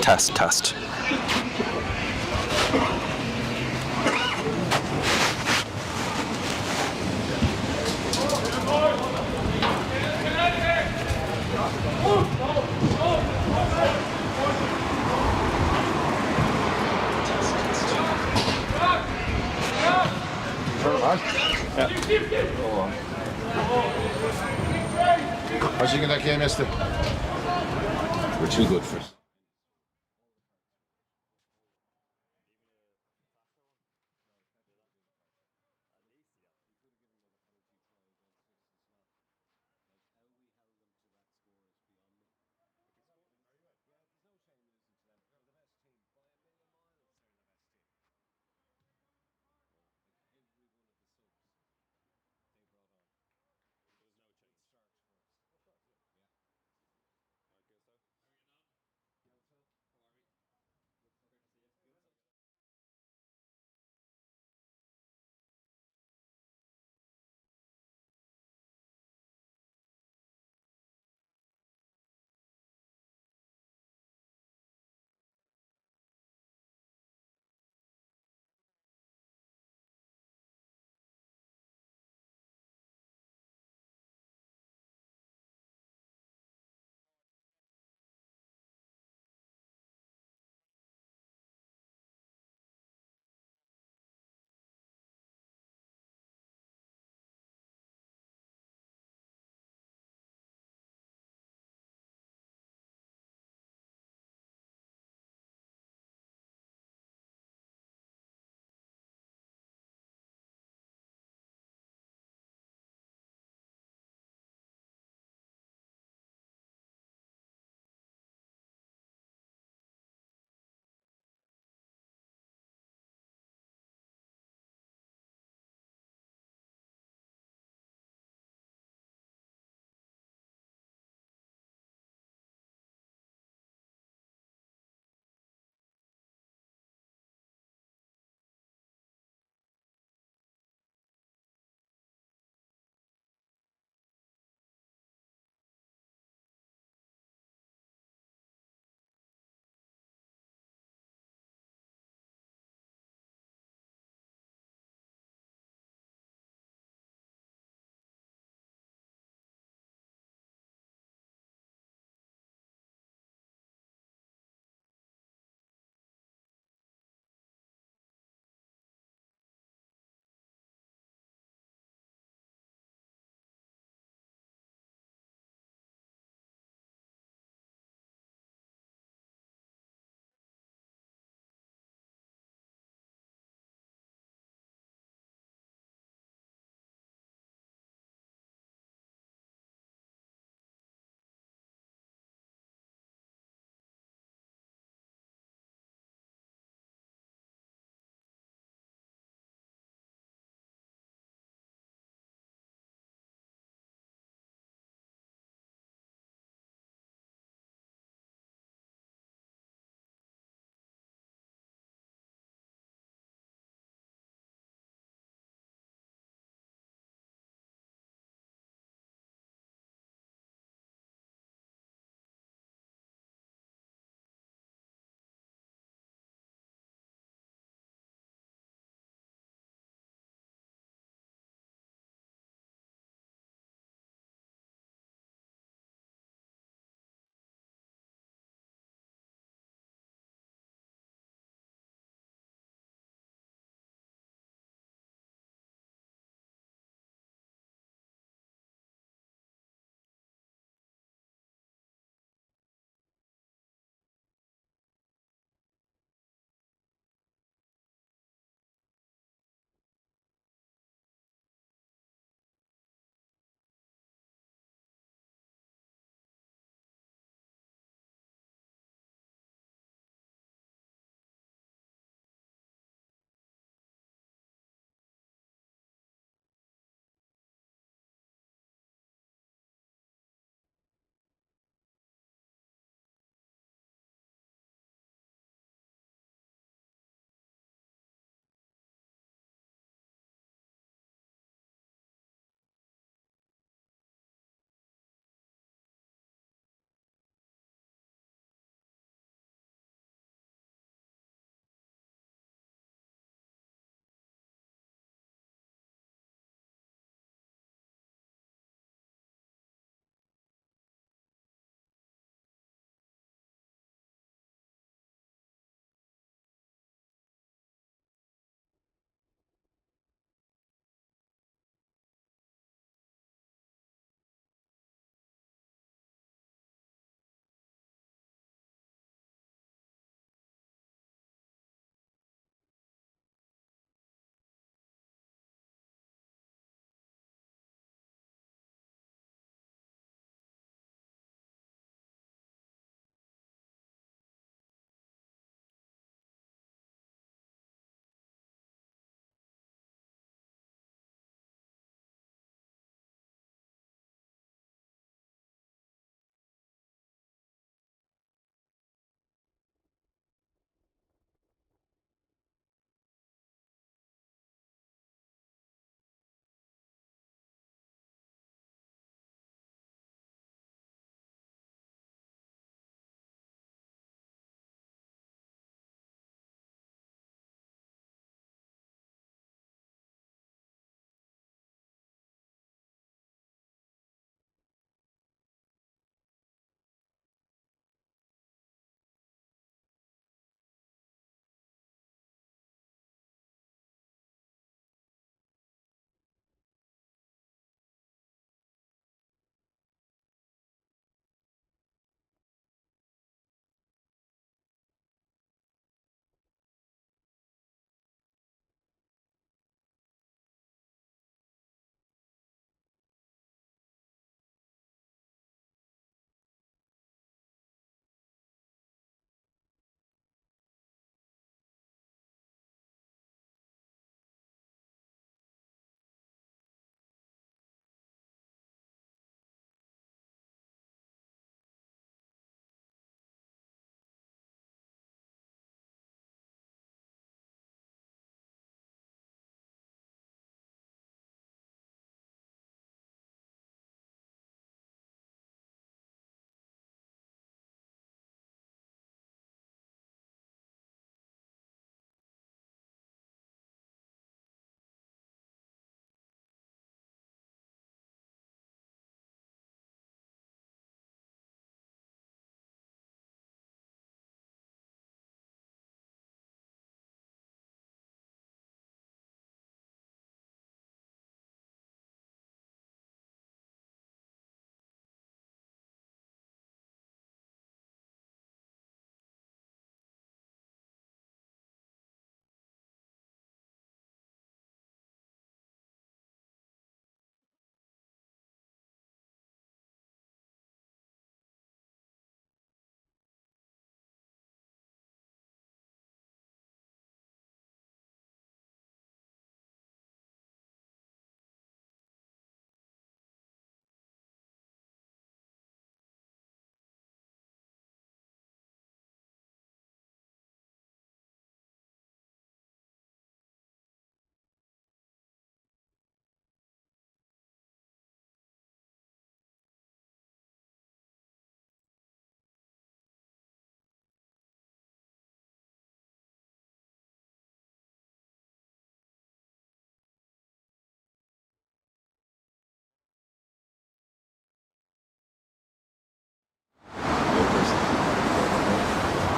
Test, test. Yeah. How's you think that game yesterday? We're too good for it.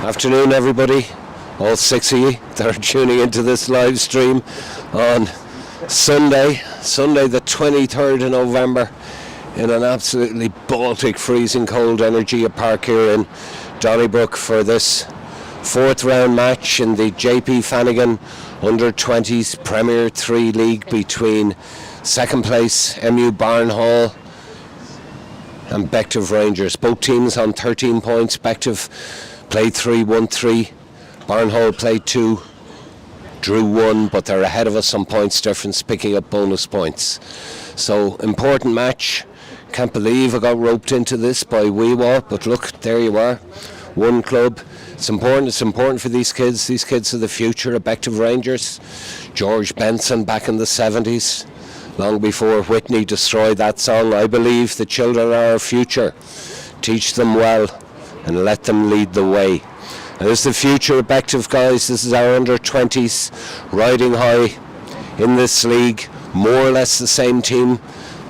Afternoon, everybody. All 6 of you that are tuning into this live stream on Sunday the 23rd of November in an absolutely Baltic freezing cold Energia Park here in Donnybrook for this 4th round match in the JP Flanagan Under 20's Premier 3 League between 2nd place MU Barnhall and Bective Rangers. Both teams on 13 points. Bective played 3, won 3. Barnhall played 2, drew 1, but they're ahead of us on points difference, picking up bonus points. So, important match. Can't believe I got roped into this by Weewa, but look, there you are. One club. It's important for these kids. These kids are the future of Bective Rangers. George Benson back in the 70s. Long before Whitney destroyed that song. I believe the children are our future. Teach them well and let them lead the way. And this is the future of Bective, guys. This is our under 20s riding high in this league. More or less the same team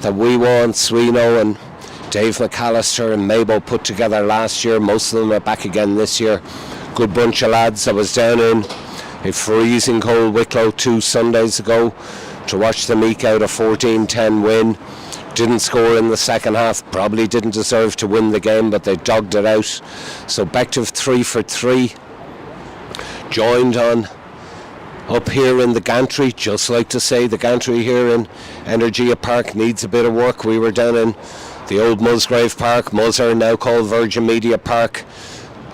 that we won, Sweno and Dave McAllister and Mabo put together last year. Most of them are back again this year. Good bunch of lads. I was down in a freezing cold Wicklow 2 Sundays ago to watch them eke out a 14-10 win. Didn't score in the second half, probably didn't deserve to win the game, but they dogged it out. So Bective 3 for 3. Joined on up here in the gantry, just like to say the gantry here in Energia Park needs a bit of work. We were down in the old Musgrave Park, Musser, now called Virgin Media Park,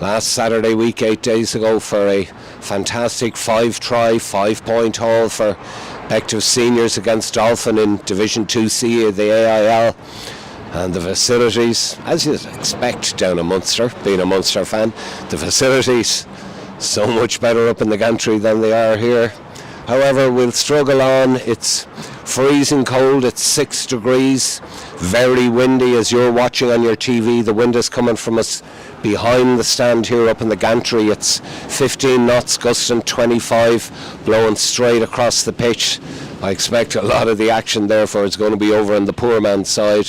last Saturday week, 8 days ago, for a fantastic 5-try, 5-point haul for Bective seniors against Dolphin in Division 2C of the AIL. And the facilities, as you'd expect down in Munster, being a Munster fan, the facilities so much better up in the gantry than they are here. However, we'll struggle on. It's freezing cold, it's 6 degrees, very windy as you're watching on your TV. The wind is coming from us behind the stand here up in the gantry. It's 15 knots, gusting 25, blowing straight across the pitch. I expect a lot of the action therefore is going to be over on the poor man's side,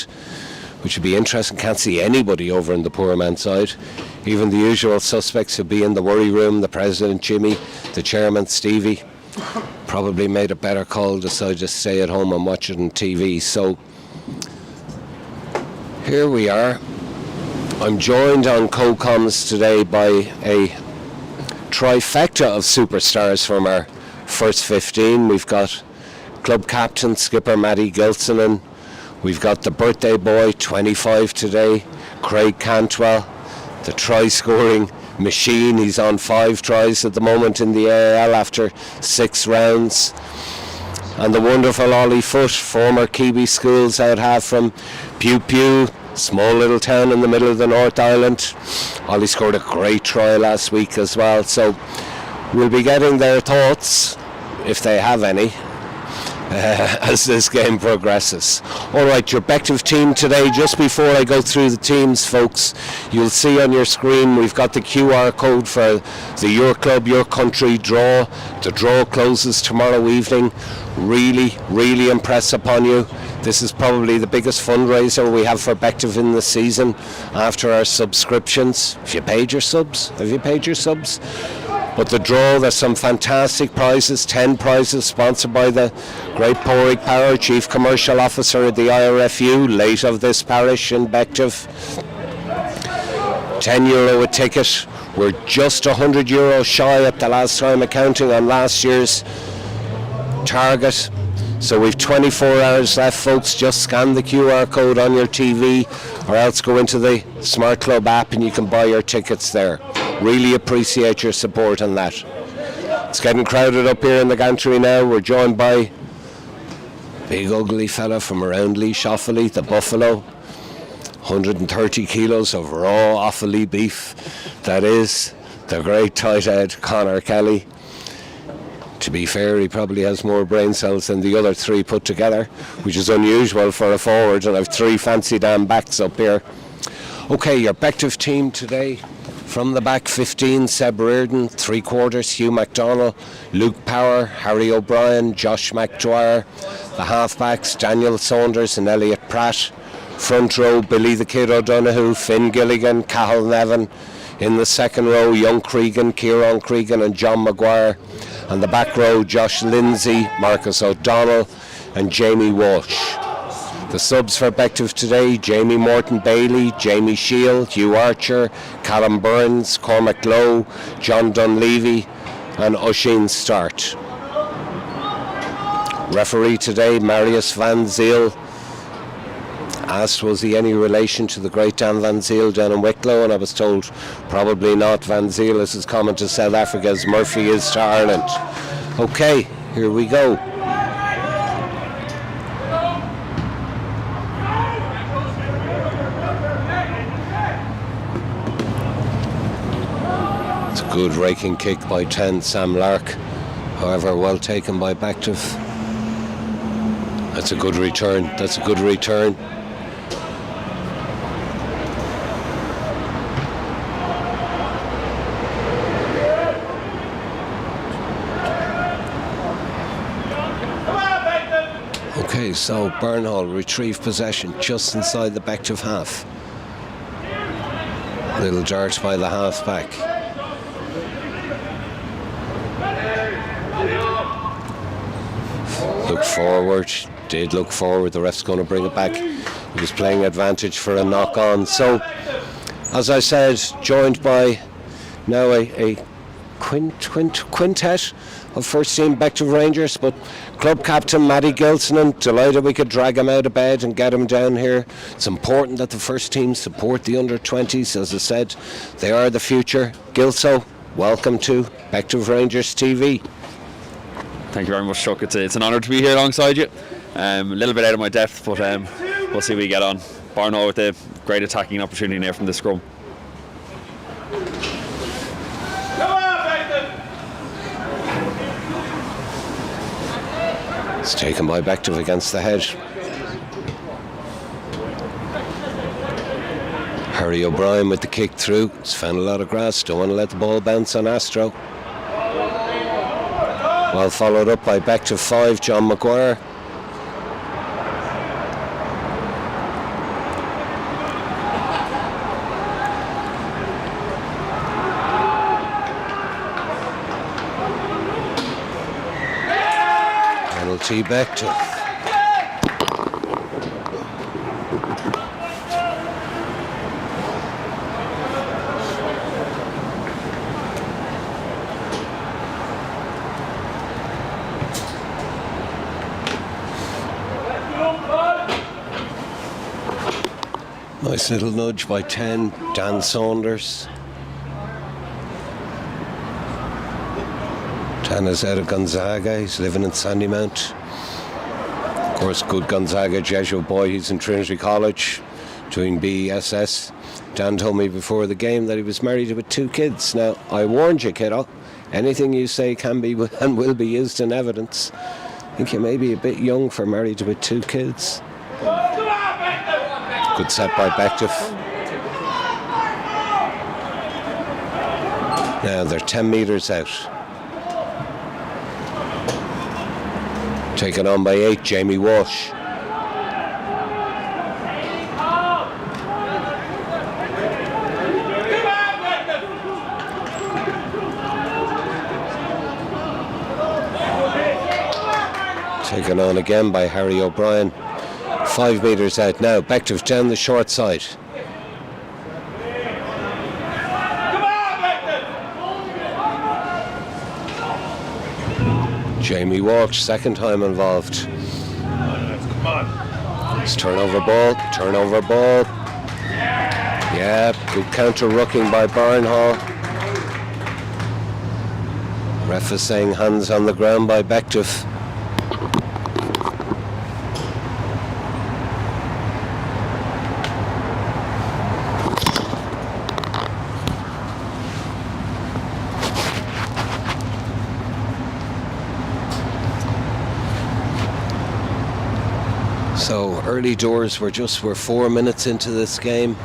which would be interesting. Can't see anybody over on the poor man's side. Even the usual suspects will be in the worry room. The president, Jimmy, the chairman, Stevie. Probably made a better call, decided to stay at home and watch it on TV. So here we are. I'm joined on co-coms today by a trifecta of superstars from our first 15. We've got club captain, skipper Matty Gilsonen. We've got the birthday boy, 25 today, Craig Cantwell, the try-scoring machine. He's on 5 tries at the moment in the AIL after 6 rounds. And the wonderful Ollie Foote, former Kiwi Schools out half from Pew Pew, small little town in the middle of the North Island. Ollie scored a great try last week as well. So we'll be getting their thoughts, if they have any, as this game progresses. Alright, your Bective team today. Just before I go through the teams, folks, you'll see on your screen we've got the QR code for the Your Club, Your Country draw. The draw closes tomorrow evening. Really impress upon you. This is probably the biggest fundraiser we have for Bective in the season after our subscriptions. Have you paid your subs? But the draw, there's some fantastic prizes, 10 prizes sponsored by the great Pádraig Power, Chief Commercial Officer of the IRFU, late of this parish in Bective. €10 a ticket. We're just €100 shy at the last time accounting on last year's target. So we've 24 hours left, folks. Just scan the QR code on your TV or else go into the Smart Club app and you can buy your tickets there. Really appreciate your support on that. It's getting crowded up here in the gantry now. We're joined by big ugly fella from around Laois Offaly, the Buffalo. 130 kilos of raw Offaly beef. That is the great tight head Conor Kelly. To be fair, he probably has more brain cells than the other 3 put together, which is unusual for a forward, and I've 3 fancy damn backs up here. Okay, your Bective team today. From the back, 15, Seb Reardon. 3 quarters, Hugh McDonnell, Luke Power, Harry O'Brien, Josh McDwyer. The half-backs, Daniel Saunders and Elliot Pratt. Front row, Billy the Kid O'Donoghue, Finn Gilligan, Cathal Nevin, In the second row, young Cregan, Kieran Cregan and John Maguire. And the back row, Josh Lindsay, Marcus O'Donnell and Jamie Walsh. The subs for Bective today: Jamie Morton-Bailey, Jamie Shield, Hugh Archer, Callum Burns, Cormac Lowe, John Dunleavy and Oisin Start. Referee today, Marius Van Zyl. Asked was he any relation to the great Dan Van Zyl down in Wicklow, and I was told probably not. Van Zyl is his comment to South Africa as Murphy is to Ireland. Okay, here we go. It's a good raking kick by 10, Sam Lark. However, well taken by Bective. That's a good return. That's a good return. Okay, so Barnhall retrieve possession just inside the Bective half. Little dart by the half back. Look forward, did look forward, the ref's going to bring it back. He was playing advantage for a knock on. So, as I said, joined by now a quintet of first team Bective Rangers, but club captain Matty Gilson, and delighted we could drag him out of bed and get him down here. It's important that the first team support the under 20s. As I said, they are the future. Gilso, welcome to Bective Rangers TV. Thank you very much, Chuck. It's an honour to be here alongside you. A little bit out of my depth, but we'll see how we get on. Barnhall with a great attacking opportunity there from the scrum. It's taken by Bective against the head. Harry O'Brien with the kick through. He's found a lot of grass. Don't want to let the ball bounce on Astro. Well followed up by Bective 5, John Maguire. Penalty Bective. Nice little nudge by 10, Dan Saunders. Dan is out of Gonzaga, he's living in Sandymount. Of course, good Gonzaga Jesuit boy, he's in Trinity College doing BESS. Dan told me before the game that he was married with 2 kids. Now, I warned you, kiddo, anything you say can be and will be used in evidence. I think you may be a bit young for married with 2 kids. Good set by Bective. Now they're 10 metres out. Taken on by 8, Jamie Walsh. Taken on again by Harry O'Brien. 5 metres out now. Bective down the short side. Jamie Walsh, second time involved. Come on. It's turnover ball. Turnover ball. Yeah, good counter rucking by Barnhall. Ref is saying hands on the ground by Bective. So early doors, we're 4 minutes into this game.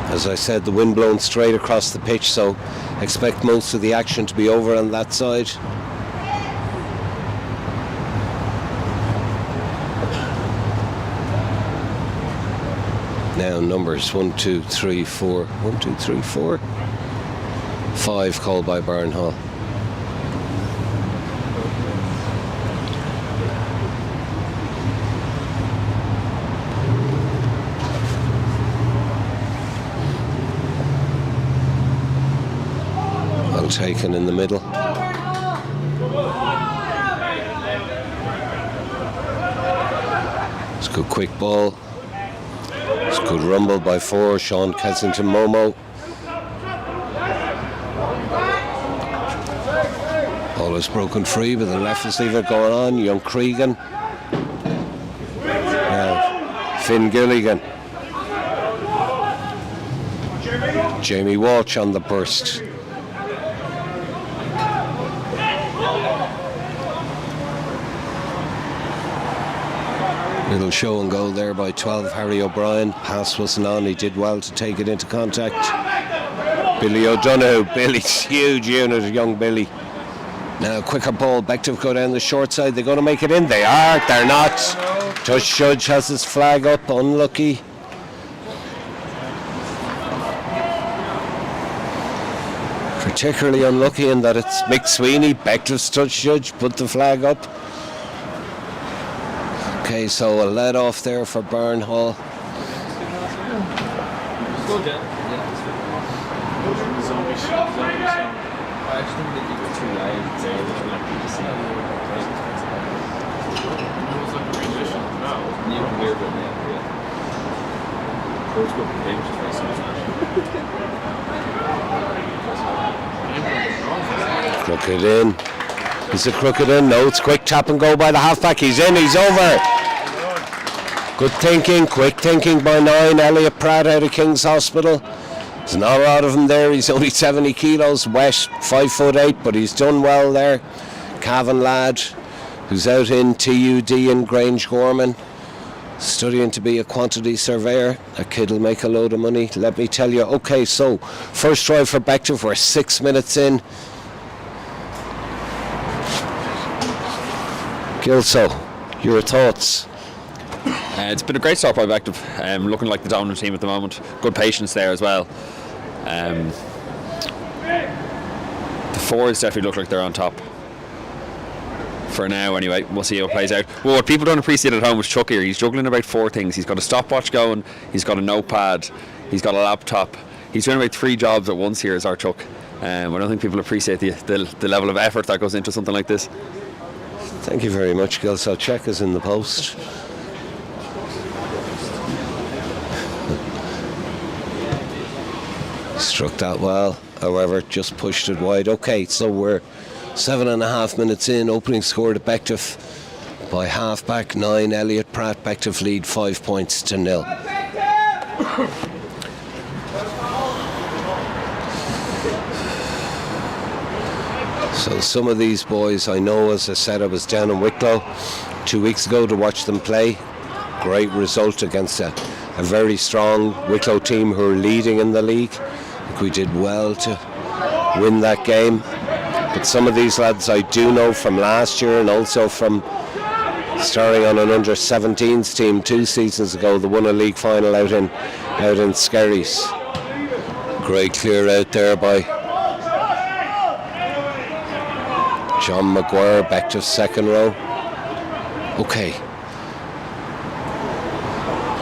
As I said, the wind blowing straight across the pitch, so expect most of the action to be over on that side. Now numbers 1, 2, 3, 4. 1, 2, 3, 4. 5 called by Barnhall. Well taken in the middle. It's a good quick ball. It's a good rumble by 4. Sean Kensington Momo. Ball is broken free with the left receiver going on. Young Cregan. Now Finn Gilligan. Jamie Walsh on the burst. Little show and goal there by 12, Harry O'Brien. Pass wasn't on, he did well to take it into contact. Billy O'Donoghue, Billy's huge unit, young Billy. Now quicker ball, Bective go down the short side. They're going to make it in, they are, they're not. Touch Judge has his flag up, unlucky. Particularly unlucky in that it's Mick Sweeney, Bective's touch judge, put the flag up. Okay, so a let off there for Barnhall. Crooked in. Is it crooked in? No, it's quick tap and go by the halfback. He's in, he's over. Good thinking, quick thinking by 9. Elliot Pratt out of King's Hospital. There's not a lot of him there. He's only 70 kilos, wet, 5'8", but he's done well there. Cavan lad, who's out in TUD in Grange Gorman, studying to be a quantity surveyor. That kid will make a load of money, let me tell you. Okay, so first try for Bective. We're 6 minutes in. Gilso, your thoughts? It's been a great start by Bective, looking like the dominant team at the moment. Good patience there as well. The 4s definitely look like they're on top. For now anyway, we'll see how it plays out. Well, what people don't appreciate at home is Chuck here. He's juggling about 4 things. He's got a stopwatch going, he's got a notepad, he's got a laptop. He's doing about 3 jobs at once here as our Chuck. I don't think people appreciate the level of effort that goes into something like this. Thank you very much, Gilso. Check us in the post. Struck that well, however, just pushed it wide. Okay, so we're 7.5 minutes in. Opening score to Bective by halfback 9, Elliot Pratt. Bective lead 5 points to 0. So some of these boys I know, as I said, I was down in Wicklow 2 weeks ago to watch them play. Great result against a very strong Wicklow team who are leading in the league. I think we did well to win that game. But some of these lads I do know from last year, and also from starting on an under-17s team 2 seasons ago. They won a league final out in Skerries. Great clear out there by John Maguire, back to second row. Okay.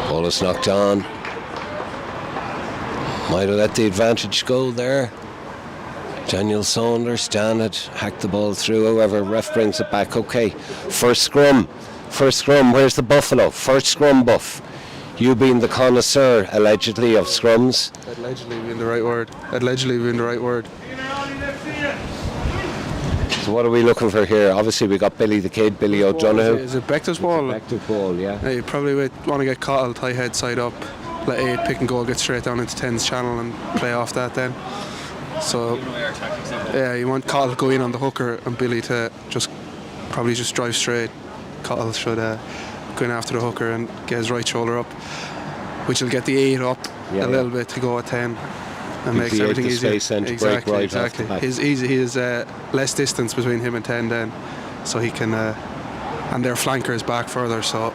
Ball is knocked on. Might have let the advantage go there. Daniel Saunders, Dan had hacked the ball through, however, ref brings it back. Okay, first scrum, where's the Buffalo? First scrum, Buff. You being the connoisseur, allegedly, of scrums. Allegedly being the right word. So what are we looking for here? Obviously we got Billy the Kid, Billy O'Donoghue. Is it Bective's ball? Bective ball, yeah. You probably would want to get Cottle, tie head side up, let 8 pick and go, get straight down into 10's channel and play off that then. So yeah, you want Cottle to go in on the hooker and Billy to probably just drive straight. Cottle should go in after the hooker and get his right shoulder up, which will get the 8 up a little bit to go at 10 and makes everything easier. Exactly. He has less distance between him and 10 then, so he can and their flanker is back further, so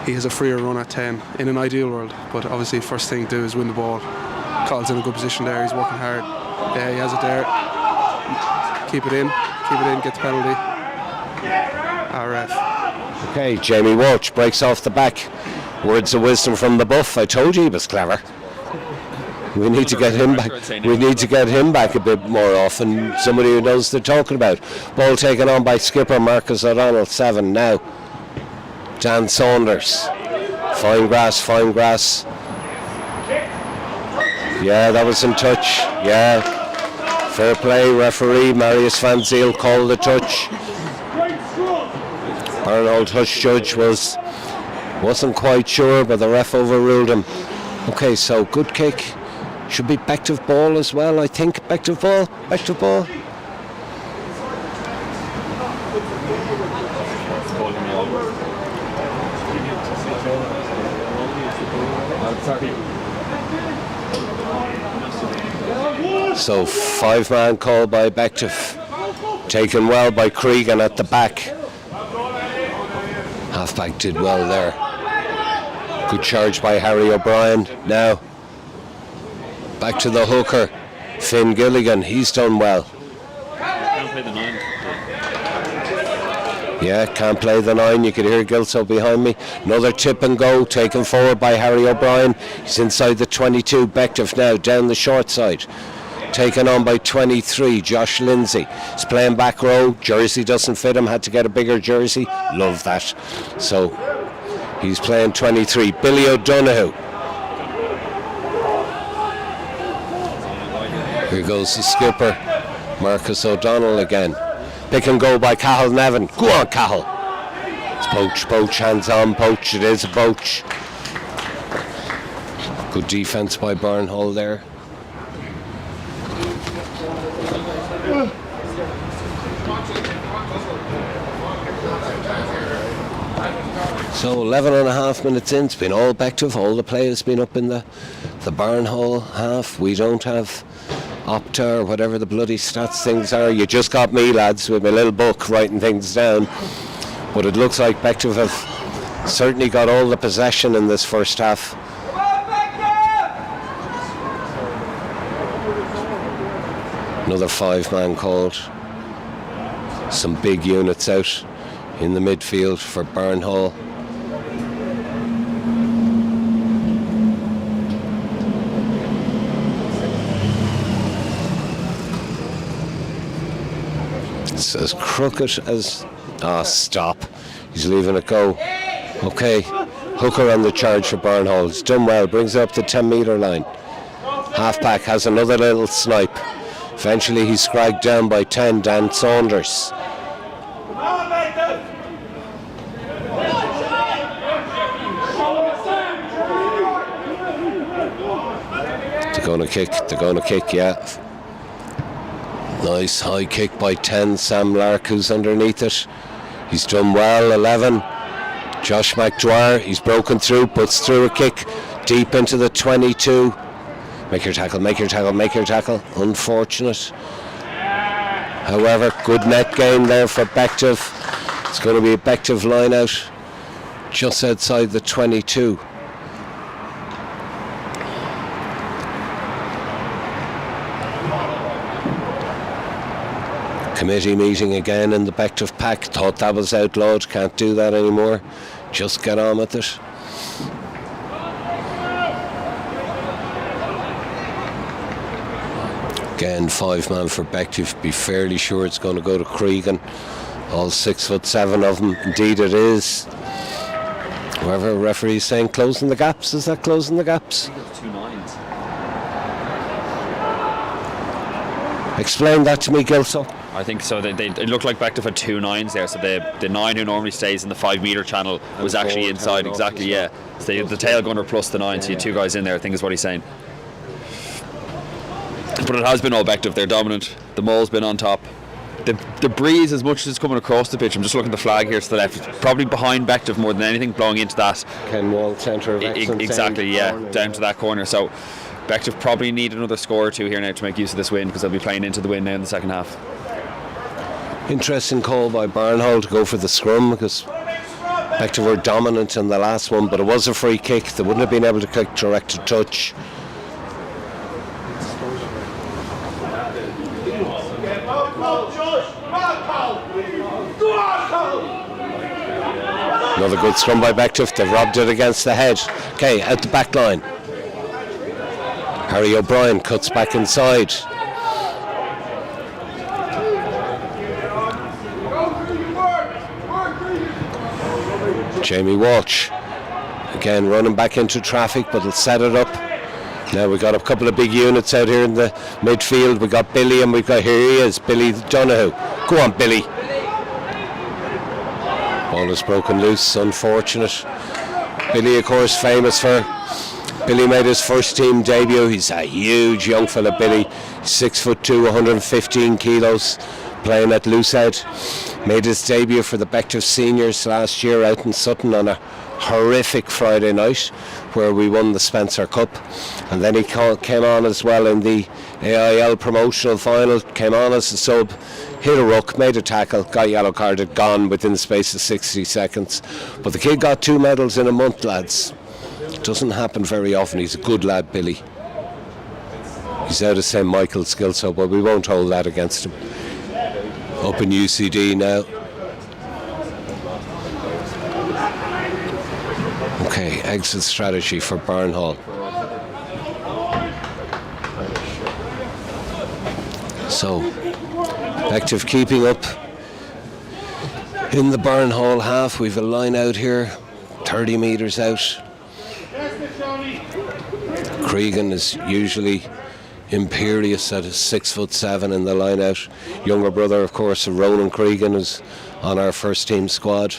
he has a freer run at 10 in an ideal world. But obviously, first thing to do is win the ball. Cottle's in a good position there. He's working hard. Yeah, he has it there. Keep it in, get the penalty. RF. Okay, Jamie Walsh breaks off the back. Words of wisdom from the buff. I told you he was clever. We need to get him back. We need to get him back a bit more often. Somebody who knows they're talking about. Ball taken on by skipper Marcus O'Donnell. 7 now. Dan Saunders. Fine grass. Yeah, that was in touch. Yeah. Fair play. Referee Marius Van Ziel called the touch. Barnhall touch judge wasn't quite sure, but the ref overruled him. Okay, so good kick. Should be Bective ball as well, I think. Bective ball. So 5-man call by Bective. Taken well by Cregan at the back. Halfback did well there. Good charge by Harry O'Brien. Now back to the hooker, Finn Gilligan. He's done well. Can't play the 9. Yeah, can't play the 9. You could hear Gilso behind me. Another tip and go taken forward by Harry O'Brien. He's inside the 22. Bective now down the short side. Taken on by 23, Josh Lindsay. He's playing back row. Jersey doesn't fit him. Had to get a bigger jersey. Love that. So he's playing 23. Billy O'Donoghue. Here goes the skipper, Marcus O'Donnell again. Pick and go by Cahill Nevin. Go on, Cahill. It's poach, hands on, poach. It is a poach. Good defence by Barnhall there. So 11 and a half minutes in, it's been all Bective. All the players been up in the Barnhall half. We don't have Opta or whatever the bloody stats things are. You just got me, lads, with my little book writing things down. But it looks like Bective have certainly got all the possession in this first half. Another 5-man called. Some big units out in the midfield for Barnhall. It's as crooked as... stop. He's leaving it go. Okay, hooker on the charge for Barnhall. He's done well, brings it up to 10-metre line. Halfback has another little snipe. Eventually he's scragged down by 10, Dan Saunders. They're going to kick, yeah. Nice high kick by 10, Sam Lark, who's underneath it. He's done well, 11. Josh McDwyer, he's broken through, puts through a kick deep into the 22. Make your tackle. Unfortunate. However, good net gain there for Bective. It's going to be a Bective line out just outside the 22. Committee meeting again in the Bective pack. Thought that was outlawed. Can't do that anymore. Just get on with it. Again, 5-man for Bective. Be fairly sure it's going to go to Cregan. All 6'7" of them. Indeed it is. Whoever referee is saying closing the gaps. Is that closing the gaps? I think it's 2 9s. Explain that to me, Gilso. I think so. It looked like Bective had 2 9s there. So the 9 who normally stays in the 5-metre channel was actually inside. Exactly, yeah. So the tail gunner plus the 9. So you had 2 guys in there, I think is what he's saying. But it has been all Bective. They're dominant. The Mole's been on top. The breeze, as much as it's coming across the pitch, I'm just looking at the flag here to the left, it's probably behind Bective more than anything, blowing into that. Ken Wall, centre of excellence. Exactly, yeah, corner, down to that corner. So Bective probably need another score or 2 here now to make use of this win, because they'll be playing into the win now in the second half. Interesting call by Barnhall to go for the scrum, because Bective were dominant in the last one, but it was a free kick. They wouldn't have been able to click direct to touch. Another good scrum by Bective. They've robbed it against the head. Okay, out the back line. Harry O'Brien cuts back inside. Jamie Walsh again running back into traffic, but he'll set it up. Now we've got a couple of big units out here in the midfield. We've got Billy, and we've got, here he is, Billy Donoghue. Go on, Billy. Ball is broken loose, unfortunate. Billy, of course, famous for, Billy made his first team debut. He's a huge young fella, Billy. 6'2", 115 kilos, playing at Loosehead. Made his debut for the Bective Seniors last year out in Sutton on a horrific Friday night where we won the Spencer Cup, and then he came on as well in the AIL promotional final, came on as a sub, hit a ruck, made a tackle, got yellow carded, gone within the space of 60 seconds. But the kid got 2 medals in a month, lads. It doesn't happen very often. He's a good lad, Billy. He's out of St. Michael's Skilso, but we won't hold that against him. Up in UCD now. Okay, exit strategy for Barnhall. So, Bective keeping up in the Barnhall half. We've a line out here, 30 metres out. Cregan is usually imperious at 6'7" in the line out. Younger brother, of course, of Ronan Cregan, is on our first team squad.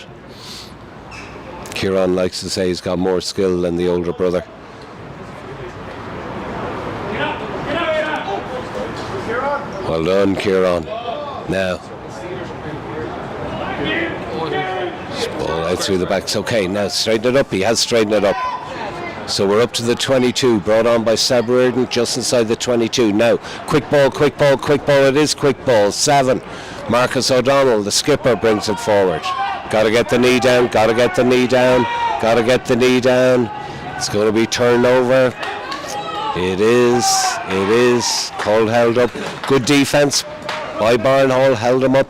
Kieran likes to say he's got more skill than the older brother. Well done, Kieran. Now, ball out through the backs. Okay, now straighten it up. He has straightened it up. So we're up to the 22, brought on by Seb Reardon, just inside the 22. Now, quick ball, quick ball, quick ball. It is quick ball. 7. Marcus O'Donnell, the skipper, brings it forward. Got to get the knee down, got to get the knee down, got to get the knee down. It's going to be turned over. It is. Cole held up. Good defence by Barnhall, held him up.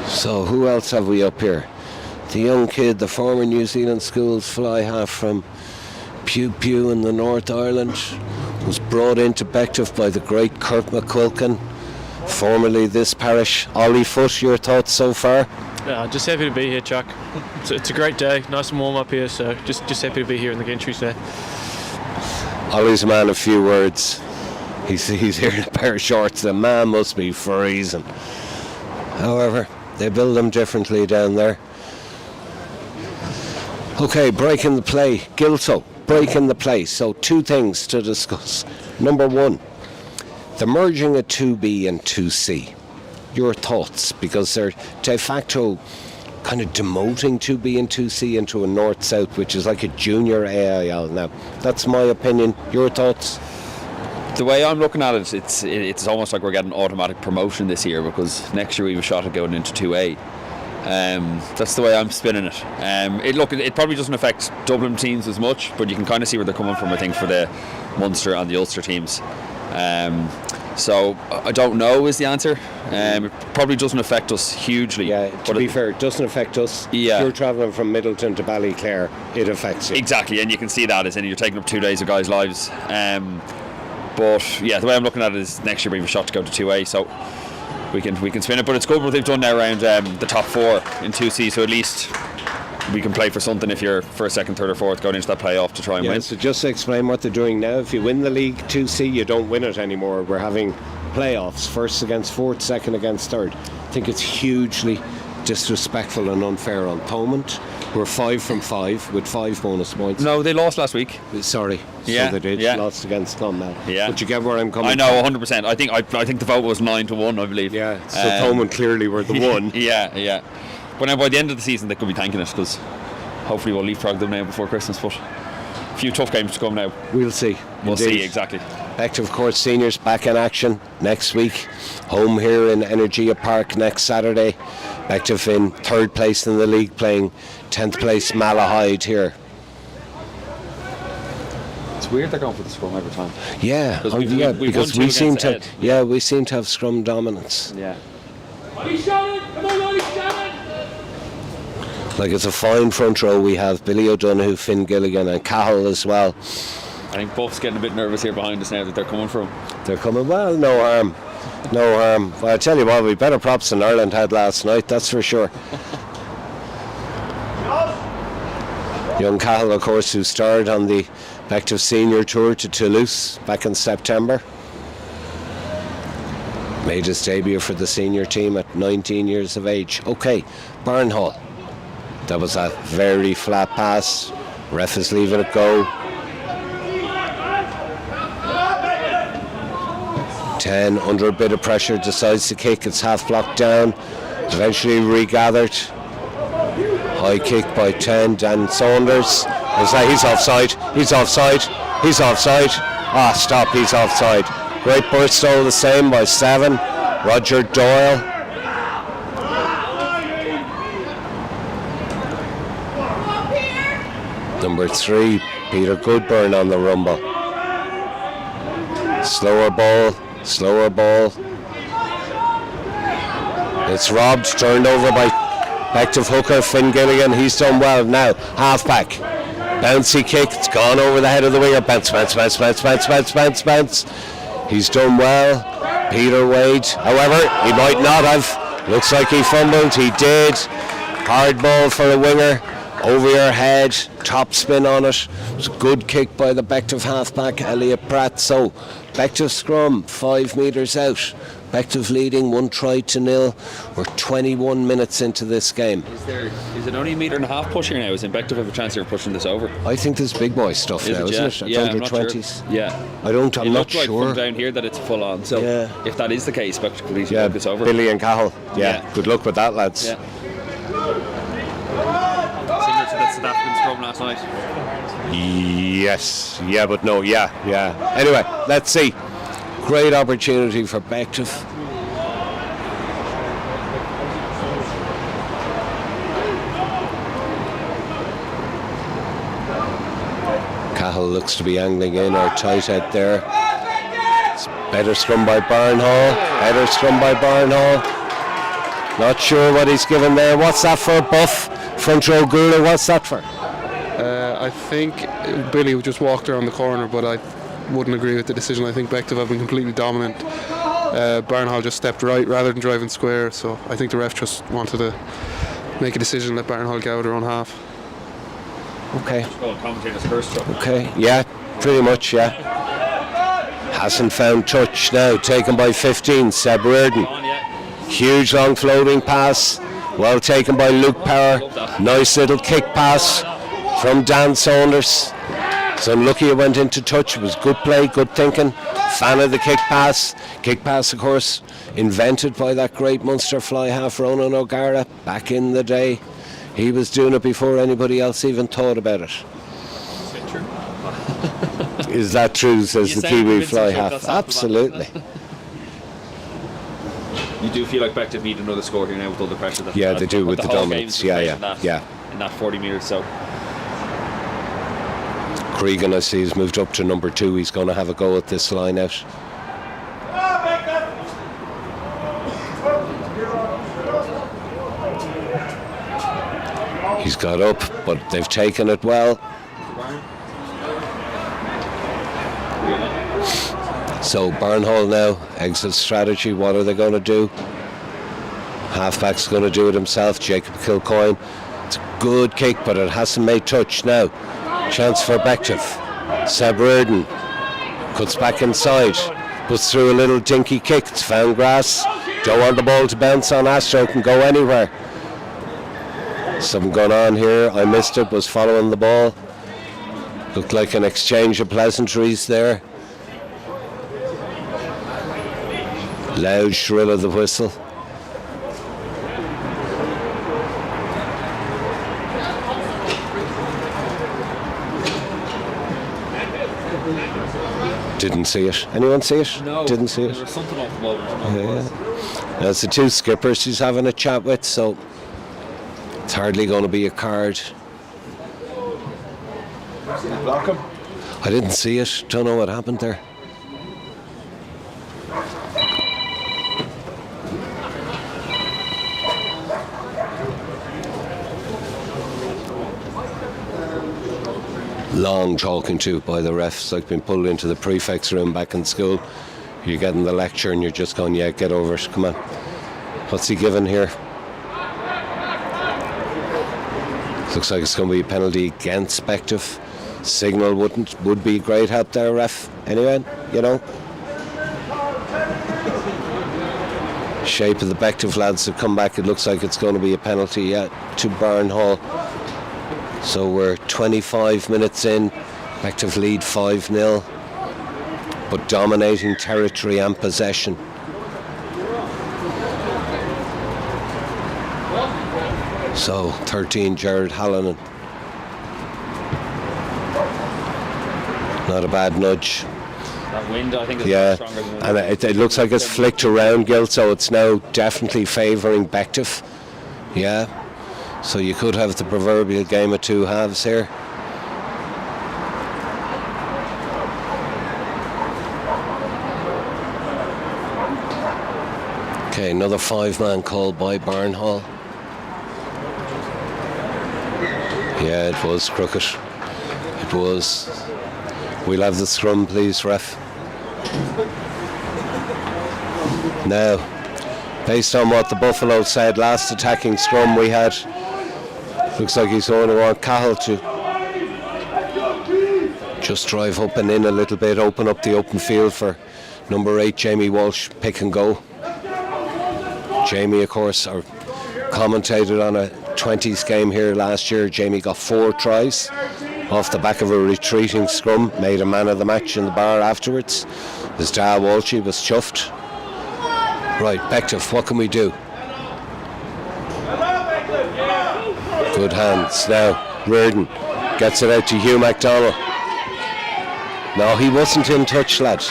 So who else have we up here? The young kid, the former New Zealand Schools fly half from Pew Pew in the North Ireland, was brought into Bective by the great Kurt McQuilkin, formerly this parish. Ollie Foot, your thoughts so far? Yeah, just happy to be here, Chuck. It's a great day, nice and warm up here, so just happy to be here in the Gentry today. Ollie's a man of few words. He's here in a pair of shorts. The man must be freezing. However, they build them differently down there. Okay, breaking the play. Gilso, breaking the play. So 2 things to discuss. Number 1, the merging of 2B and 2C. Your thoughts, because they're de facto kind of demoting 2B and 2C into a north-south, which is like a junior AIL now. That's my opinion. Your thoughts? The way I'm looking at it, it's almost like we're getting automatic promotion this year, because next year we have a shot at going into 2A. That's the way I'm spinning it. It probably doesn't affect Dublin teams as much, but you can kind of see where they're coming from, I think, for the Munster and the Ulster teams. So I don't know is the answer. It probably doesn't affect us hugely. Yeah, to be fair, it doesn't affect us. Yeah. If you're travelling from Middleton to Ballyclare, it affects you. Exactly, and you can see that as in you're taking up 2 days of guys' lives. But yeah, the way I'm looking at it is next year we have a shot to go to 2A, so we can spin it. But it's good what they've done now around the top 4 in 2C, so at least we can play for something if you're first, second, third or fourth going into that playoff to try and win. So just to explain what they're doing now, if you win the league 2C, you don't win it anymore. We're having playoffs, first against fourth, second against third. I think it's hugely disrespectful and unfair on Thomond. We're 5 from 5 with 5 bonus points. No, they lost last week. Sorry, yeah, so they did. Yeah. Lost against Clonmel. Yeah, but you get where I'm coming. I know, 100%. I think the vote was 9-1, I believe. Yeah, so Thomond clearly were the one. Yeah. But now by the end of the season, they could be thanking us, because hopefully we'll leapfrog them now before Christmas. But a few tough games to come now. We'll see. We'll Indeed. see, exactly. Bective, of course, seniors back in action next week. Home here in Energia Park next Saturday. Bective in 3rd place in the league, playing 10th place Malahide here. It's weird they're going for the scrum every time. Yeah, Because we've won because two we against seem to, Ed. we seem to have scrum dominance. Yeah. Like, it's a fine front row we have. Billy O'Donoghue, Finn Gilligan and Cahill as well. I think Buff's getting a bit nervous here behind us now that they're coming from. They're coming, well, no harm. No harm. Well, I tell you what, we better props than Ireland had last night, that's for sure. Young Cahill, of course, who starred on the Bective Senior Tour to Toulouse back in September. Made his debut for the senior team at 19 years of age. Okay, Barnhall. That was a very flat pass. Ref is leaving it go. 10 under a bit of pressure, decides to kick. It's half blocked down. Eventually regathered. High kick by 10. Dan Saunders. He's offside. He's offside. He's offside. Ah, stop. He's offside. Great burst all the same by 7. Roger Doyle. Number 3, Peter Goodburn on the rumble. Slower ball. Slower ball. It's robbed, turned over by Bective hooker Finn Gilligan. He's done well now. Halfback. Bouncy kick. It's gone over the head of the winger. Bounce, bounce, bounce, bounce, bounce, bounce, bounce, bounce. He's done well. Peter Wade. However, he might not have. Looks like he fumbled. He did. Hard ball for a winger. Over your head. Top spin on it. It was a good kick by the Bective halfback, Elliot Pratt. So, Bective scrum, 5 metres out. Bective leading 1-0. We're 21 minutes into this game. Is it only a metre and a half pushing now? Is it Bective have a chance of pushing this over? I think there's big boy stuff now, isn't it? Yeah, Under I'm not 20s. sure. Yeah. I'm not like sure. from down here that it's full on. So if that is the case, Bective could easily work this over. Billy and Cahill. Yeah. Good luck with that, lads. Yeah. Similar to that South African scrum last night. Yes. Yeah, but no. Yeah. Anyway, let's see. Great opportunity for Bective. Cahill looks to be angling in, or tight head there. It's better scrum by Barnhall. Better scrum by Barnhall. Not sure what he's given there. What's that for, Buff? Front row Gula, what's that for? I think Billy just walked around the corner, but I wouldn't agree with the decision. I think Bective have been completely dominant. Barnhall just stepped right rather than driving square, so I think the ref just wanted to make a decision and let Barnhall get out of their own half. Okay. Commentator's first truck. Okay, yeah, pretty much, yeah. Hasn't found touch now, taken by 15, Seb Reardon. Huge long floating pass, well taken by Luke Power. Nice little kick pass from Dan Saunders. So unlucky it went into touch. It was good play, good thinking. Fan of the kick pass. Kick pass, of course, invented by that great Munster fly half Ronan O'Gara back in the day. He was doing it before anybody else even thought about it. Is that true, says the Kiwi fly half? Absolutely. You do feel like Bective need another score here now with all the pressure that Yeah, they do with the dominance. Yeah. In that 40 metres, so Cregan, I see, has moved up to number 2. He's going to have a go at this line out. He's got up, but they've taken it well. So Barnhall now, exit strategy. What are they going to do? Halfback's going to do it himself, Jacob Kilcoyne. It's a good kick, but it hasn't made touch now. Chance for Bective. Seb Reardon cuts back inside, puts through a little dinky kick. It's found grass. Don't want the ball to bounce on Astro, can go anywhere. Something going on here. I missed it, was following the ball. Looked like an exchange of pleasantries there. Loud shrill of the whistle. Didn't see it. Anyone see it? No. Didn't see it. There was something off the moment. Yeah. That's the two skippers she's having a chat with, so it's hardly going to be a card. Block him. I didn't see it. Don't know what happened there. Long talking to by the refs, like being pulled into the prefect's room back in school. You're getting the lecture and you're just going, yeah, get over it, come on. What's he giving here? Looks like it's going to be a penalty against Bective. Signal would be great help there, ref. Anyway, you know. Shape of the Bective lads have come back. It looks like it's going to be a penalty, to Barnhall. So we're 25 minutes in. Bective lead 5-0, but dominating territory and possession. So 13, Jared Hallinan. Not a bad nudge. That wind, I think, is stronger than and it looks like it's flicked around, Gil, so it's now definitely favouring Bective. Yeah, so you could have the proverbial game of two halves here. Okay, another 5-man call by Barnhall. Yeah, it was crooked. It was. We'll have the scrum, please, ref. Now, based on what the Buffalo said, last attacking scrum we had, looks like he's going to want Cahill to just drive up and in a little bit, open up the open field for number 8, Jamie Walsh, pick and go. Jamie, of course, commentated on a 20's game here last year. Jamie got 4 tries off the back of a retreating scrum, made a man of the match in the bar afterwards. His dad Walshy was chuffed. Right, Bective, what can we do? Good hands. Now, Reardon gets it out to Hugh MacDonald. No, he wasn't in touch, lad.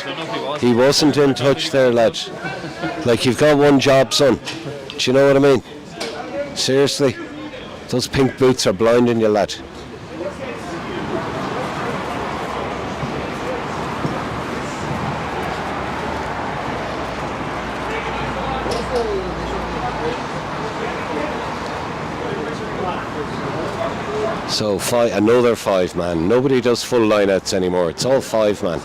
He wasn't in touch there, lad. Like, you've got one job, son. Do you know what I mean? Seriously. Those pink boots are blinding you, lad. So another 5-man. Nobody does full lineouts anymore. It's all 5-man.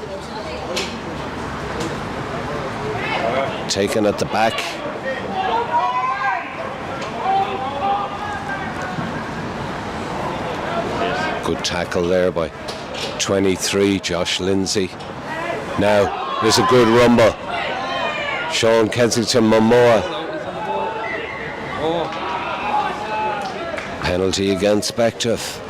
Taken at the back. Good tackle there by 23, Josh Lindsay. Now, there's a good rumble. Sean Kensington Momoa. Penalty against Bective.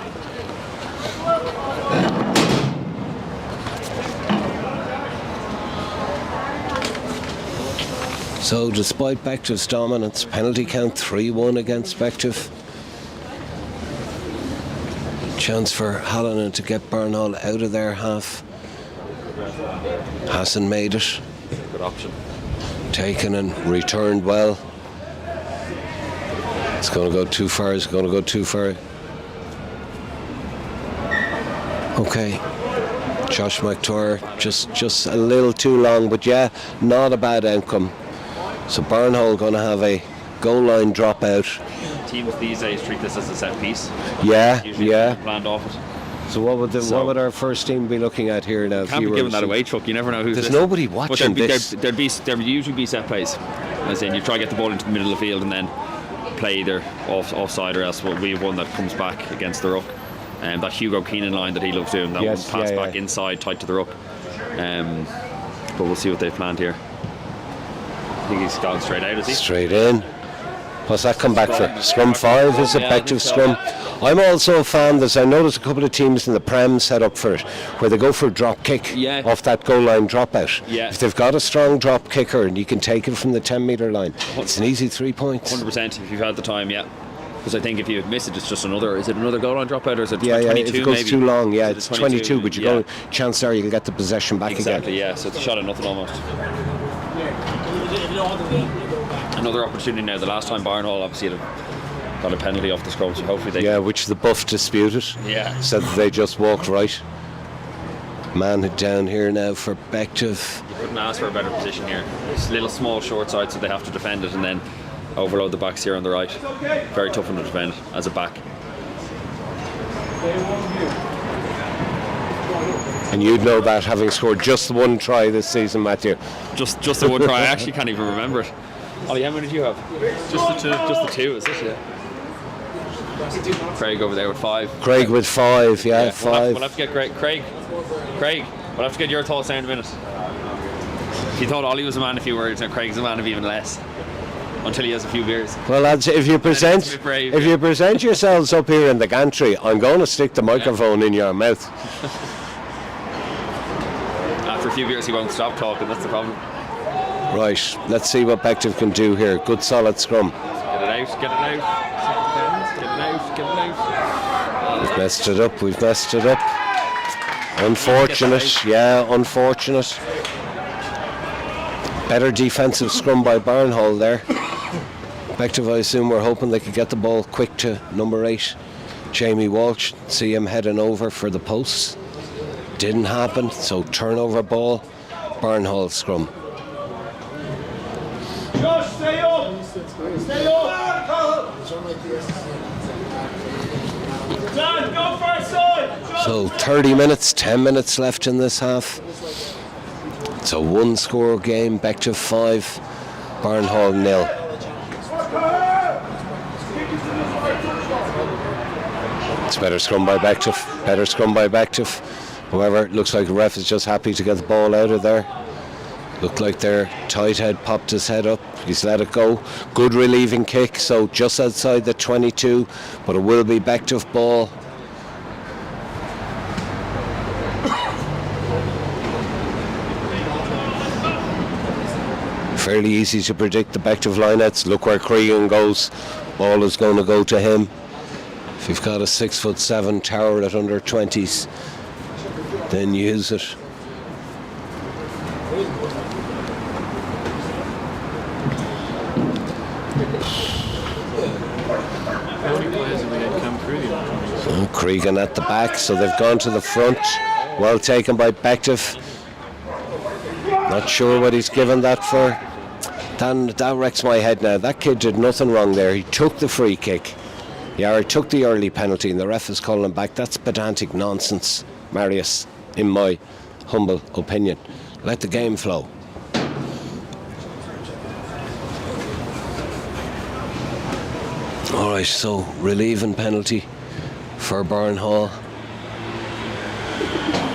So despite Bective's dominance, penalty count 3-1 against Bective. Chance for Hallinan to get Barnhall out of their half. Hasn't made it. Good option. Taken and returned well. It's going to go too far. It's going to go too far. Okay. Josh McTwire just a little too long, but yeah, not a bad outcome. So Barnhall going to have a goal line dropout. Teams these days treat this as a set piece. Yeah, Usually yeah. Planned off it. So what would our first team be looking at here now? Can't be giving that away, Chuck. You never know who's. There's nobody watching this. There'd usually be set plays, as in you try to get the ball into the middle of the field and then play either offside or else we have one that comes back against the ruck. That Hugo Keenan line that he loves doing, that one pass back inside tight to the ruck. But we'll see what they've planned here. I think he's gone straight out, is he? Straight in. What's that come back for? Scrum 5 is effective scrum. I'm also a fan. I noticed a couple of teams in the Prem set up for it, where they go for a drop kick off that goal line dropout. Yeah. If they've got a strong drop kicker and you can take it from the 10 metre line, it's an easy 3 points. 100% if you've had the time, yeah. Because I think if you miss it, it's just another. Is it another goal line dropout, or is it Yeah, 22? if it goes maybe? too long, yeah, Is it's it 22, but you yeah. go, chance there you'll get the possession back Exactly, again. yeah. So it's a shot at nothing almost. Another opportunity now. The last time Barnhall obviously got a penalty off the scrum, so hopefully they. Yeah, which the buff disputed. Yeah. Said that they just walked right. Man down here now for Bective. You couldn't ask for a better position here. It's a little small short side, so they have to defend it and then overload the backs here on the right. Very tough one to defend as a back. And you'd know that having scored just one try this season, Matthew. Just the one try. I actually can't even remember it. Ollie, how many did you have? Just the two. Just the two, is it? Yeah. Craig over there with 5. Craig with 5, yeah, Yeah, 5. We'll have to get Craig, we'll have to get your thoughts down in a minute. He thought Ollie was a man of few words, and Craig's a man of even less. Until he has a few beers. Well, lads, if you present yourselves up here in the gantry, I'm going to stick the microphone in your mouth. After a few beers, he won't stop talking. That's the problem. Right, let's see what Bective can do here. Good solid scrum. Get it out. Get it out. We've messed it up. Unfortunate, yeah, unfortunate. Better defensive scrum by Barnhall there. Bective, I assume, we're hoping they could get the ball quick to number 8, Jamie Walsh. See him heading over for the posts. Didn't happen, so turnover ball, Barnhall scrum. Josh, stay up! Stay up! Dan, go for a side! So 30 minutes, 10 minutes left in this half. It's a 1-score game, Bective 5, Barnhall 0. It's better scrum by Bective. However, it looks like the ref is just happy to get the ball out of there. Looked like their tight head popped his head up. He's let it go. Good relieving kick, so just outside the 22, but it will be Bective ball. Fairly easy to predict the Bective lineouts. Look where Cregan goes. Ball is going to go to him. If you've got a 6'7" tower at under 20s, then use it. Cregan at the back, so they've gone to the front. Well taken by Bective. Not sure what he's given that for. That wrecks my head now. That kid did nothing wrong there. He took the free kick. Yeah, he took the early penalty and the ref is calling him back. That's pedantic nonsense, Marius, in my humble opinion. Let the game flow. Alright, so relieving penalty for Barnhall.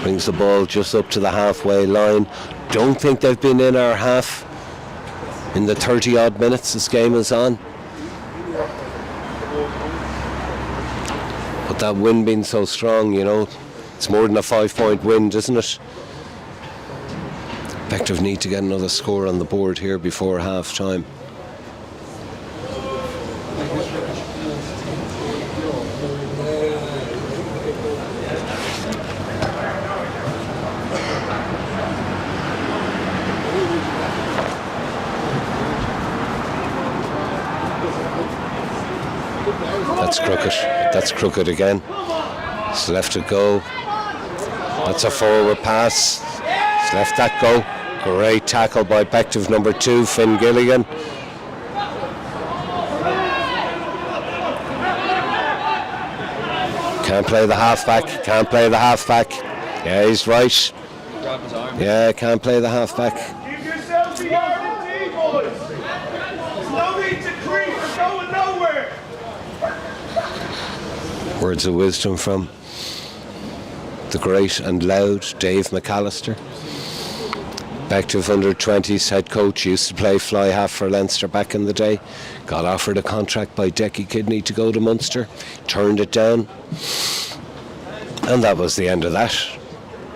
Brings the ball just up to the halfway line. Don't think they've been in our half in the 30 odd minutes this game is on. But that wind being so strong, you know, it's more than a 5-point wind, isn't it? Bective need to get another score on the board here before half time. That's crooked again. He's left it go. That's a forward pass. He's left that go. Great tackle by Bective number 2, Finn Gilligan. Can't play the halfback. Yeah, he's right. Yeah, can't play the halfback. Give yourselves the R&D, boys! There's no need to creep, we're going nowhere! Words of wisdom from the great and loud Dave McAllister. Bective under 20s head coach, used to play fly half for Leinster back in the day. Got offered a contract by Decky Kidney to go to Munster, turned it down, and that was the end of that.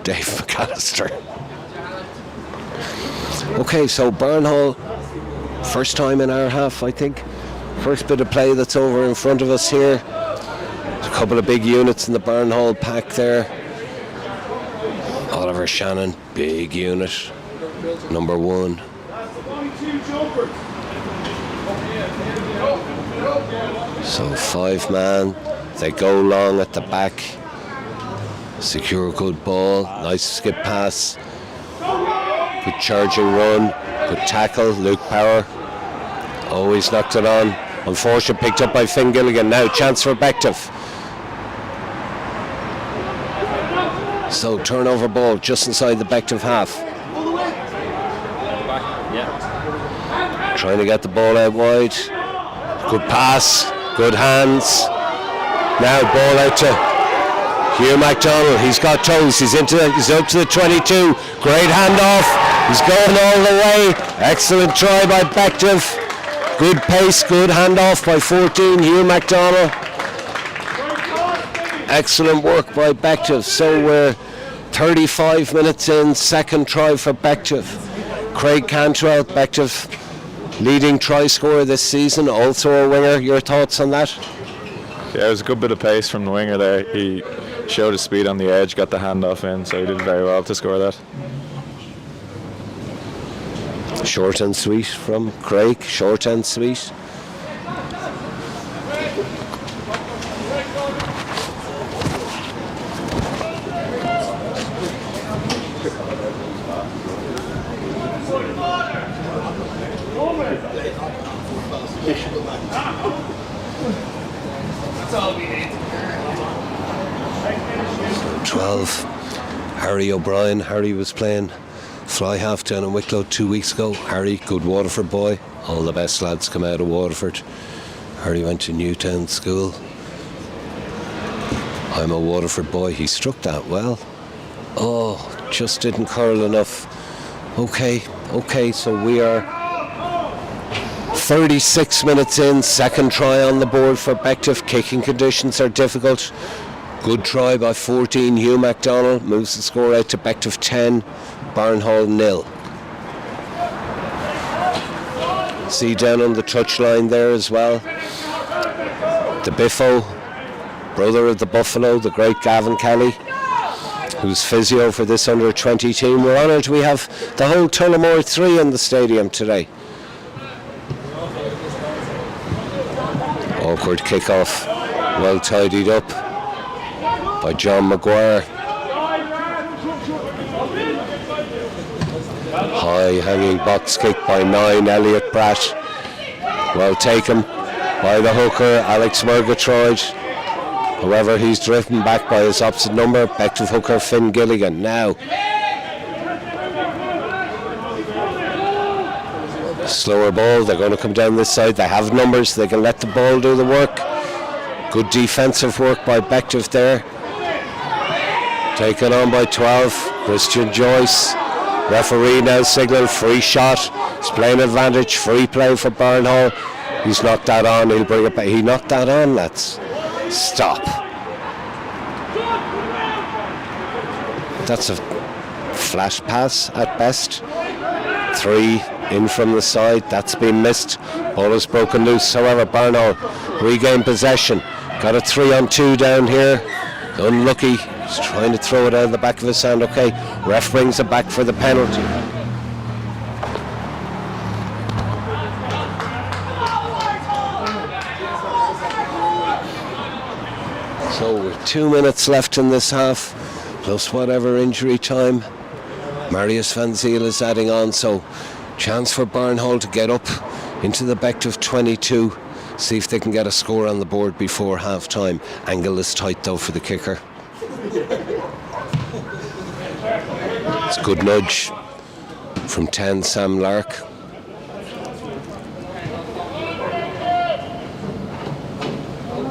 Dave McAllister. Okay, so Barnhall, first time in our half, I think. First bit of play that's over in front of us here. There's a couple of big units in the Barnhall pack there. Oliver Shannon, big unit, number 1. So 5 man, they go long at the back. Secure good ball, nice skip pass. Good charging run, good tackle, Luke Power. Oh, he's knocked it on. Unfortunate, picked up by Finn Gilligan. Now chance for Bective. So turnover ball just inside the Bective half. Trying to get the ball out wide. Good pass, good hands. Now ball out to Hugh MacDonald. He's got toes. He's up to the 22. Great handoff. He's going all the way. Excellent try by Bective. Good pace, good handoff by 14, Hugh MacDonald. Excellent work by Bective. So we're 35 minutes in, second try for Bective. Craig Cantwell, Bective leading try scorer this season, also a winger. Your thoughts on that? Yeah, it was a good bit of pace from the winger there. He showed his speed on the edge, got the handoff in, so he did very well to score that. Short and sweet from Craig, short and sweet. That's all we need. 12, Harry O'Brien. Harry was playing fly half down in Wicklow 2 weeks ago. Harry, good Waterford boy. All the best lads come out of Waterford. Harry went to Newtown School. I'm a Waterford boy. He struck that well. Oh, just didn't curl enough. Okay, so we are 36 minutes in, second try on the board for Bective. Kicking conditions are difficult. Good try by 14, Hugh MacDonald. Moves the score out to Bective 10, Barnhall 0. See down on the touchline there as well. The Biffo, brother of the Buffalo, the great Gavin Kelly, who's physio for this under-20 team. We're honoured we have the whole Tullamore 3 in the stadium today. Awkward kick-off, well tidied up by John Maguire. High hanging box kick by 9, Elliot Pratt. Well taken by the hooker, Alex Murgatroyd. However, he's driven back by his opposite number, Bective hooker Finn Gilligan. Now, slower ball, they're going to come down this side. They have numbers, they can let the ball do the work. Good defensive work by Bective there. Taken on by 12, Christian Joyce. Referee now signal free shot. It's playing advantage, free play for Barnhall. He's knocked that on, he'll bring it back. He knocked that on, lads. Stop. That's a flash pass at best. 3 in from the side, that's been missed. Ball is broken loose, however Barnhall regain possession. Got a 3-on-2 down here. Unlucky, he's trying to throw it out of the back of his hand. Okay, ref brings it back for the penalty. So with 2 minutes left in this half, plus whatever injury time, Marius Van Ziel is adding on, so chance for Barnhall to get up into the Bective 22, see if they can get a score on the board before half time. Angle is tight though for the kicker. It's a good nudge from 10, Sam Lark.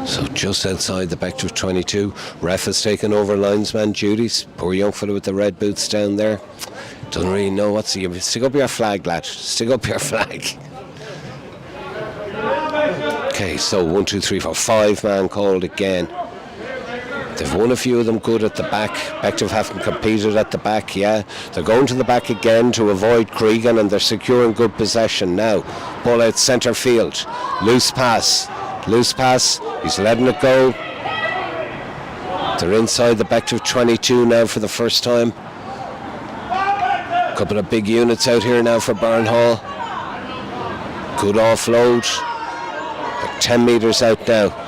So just outside the Bective 22, ref has taken over linesman duties. Poor young fellow with the red boots down there. Don't really know what's he. Stick up your flag, lad. Stick up your flag. Okay, so 1, 2, 3, 4, 5 man called again. They've won a few of them good at the back. Bective haven't competed at the back, yeah. They're going to the back again to avoid Cregan, and they're securing good possession now. Ball out centre field. Loose pass. He's letting it go. They're inside the Bective 22 now for the first time. A couple of big units out here now for Barnhall. Good offload. They're 10 metres out now.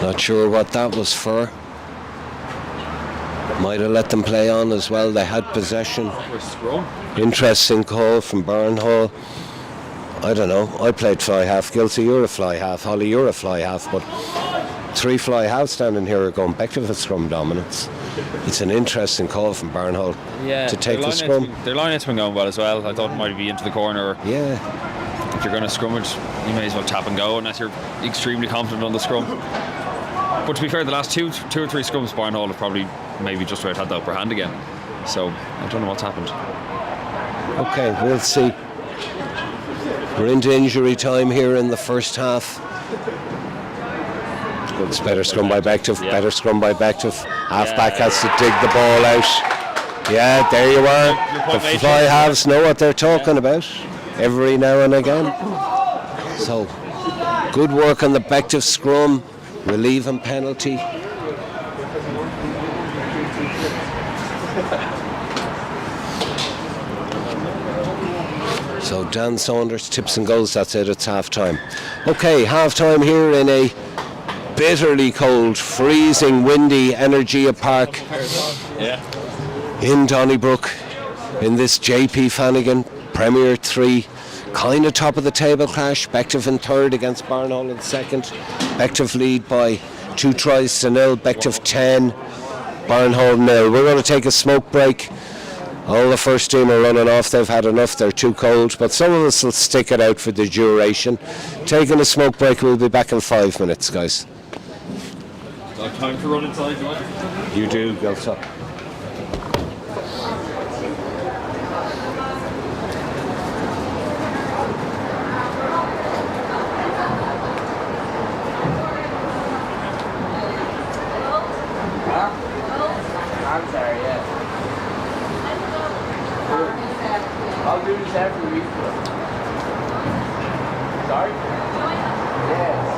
Not sure what that was for. Might have let them play on as well. They had possession. Interesting call from Barnhall. I don't know. I played fly half. Gilsey, you're a fly half. Holly, you're a fly half. But 3 fly halves standing here are going back to the scrum dominance. It's an interesting call from Barnhall to take the scrum. Their line-out's been going well as well. I thought it might be into the corner. Yeah. If you're going to scrummage, you may as well tap and go unless you're extremely confident on the scrum. But to be fair, the last two or three scrums, Barnhall have probably maybe just about had the upper hand again. So I don't know what's happened. Okay, we'll see. We're into injury time here in the first half. It's better scrum by Bective. Better scrum by Bective. Halfback has to dig the ball out. Yeah, there you are. The fly halves know what they're talking about every now and again. So good work on the Bective scrum. Relieving penalty. So Dan Saunders tips and goes. That's it. It's half time. Okay, half time here in a bitterly cold, freezing, windy Energia Park in Donnybrook in this JP Flanagan Premier 3. Kind of top of the table clash. Bective in third against Barnhall in second. Bective lead by 2 tries to 0. Bective 10, Barnhall 0. We're going to take a smoke break. All the first team are running off. They've had enough. They're too cold. But some of us will stick it out for the duration. Taking a smoke break. We'll be back in 5 minutes, guys. Time to run inside, do I? You do, go top. I'm sorry, yeah. I'll do this after the week. Sorry? Yes.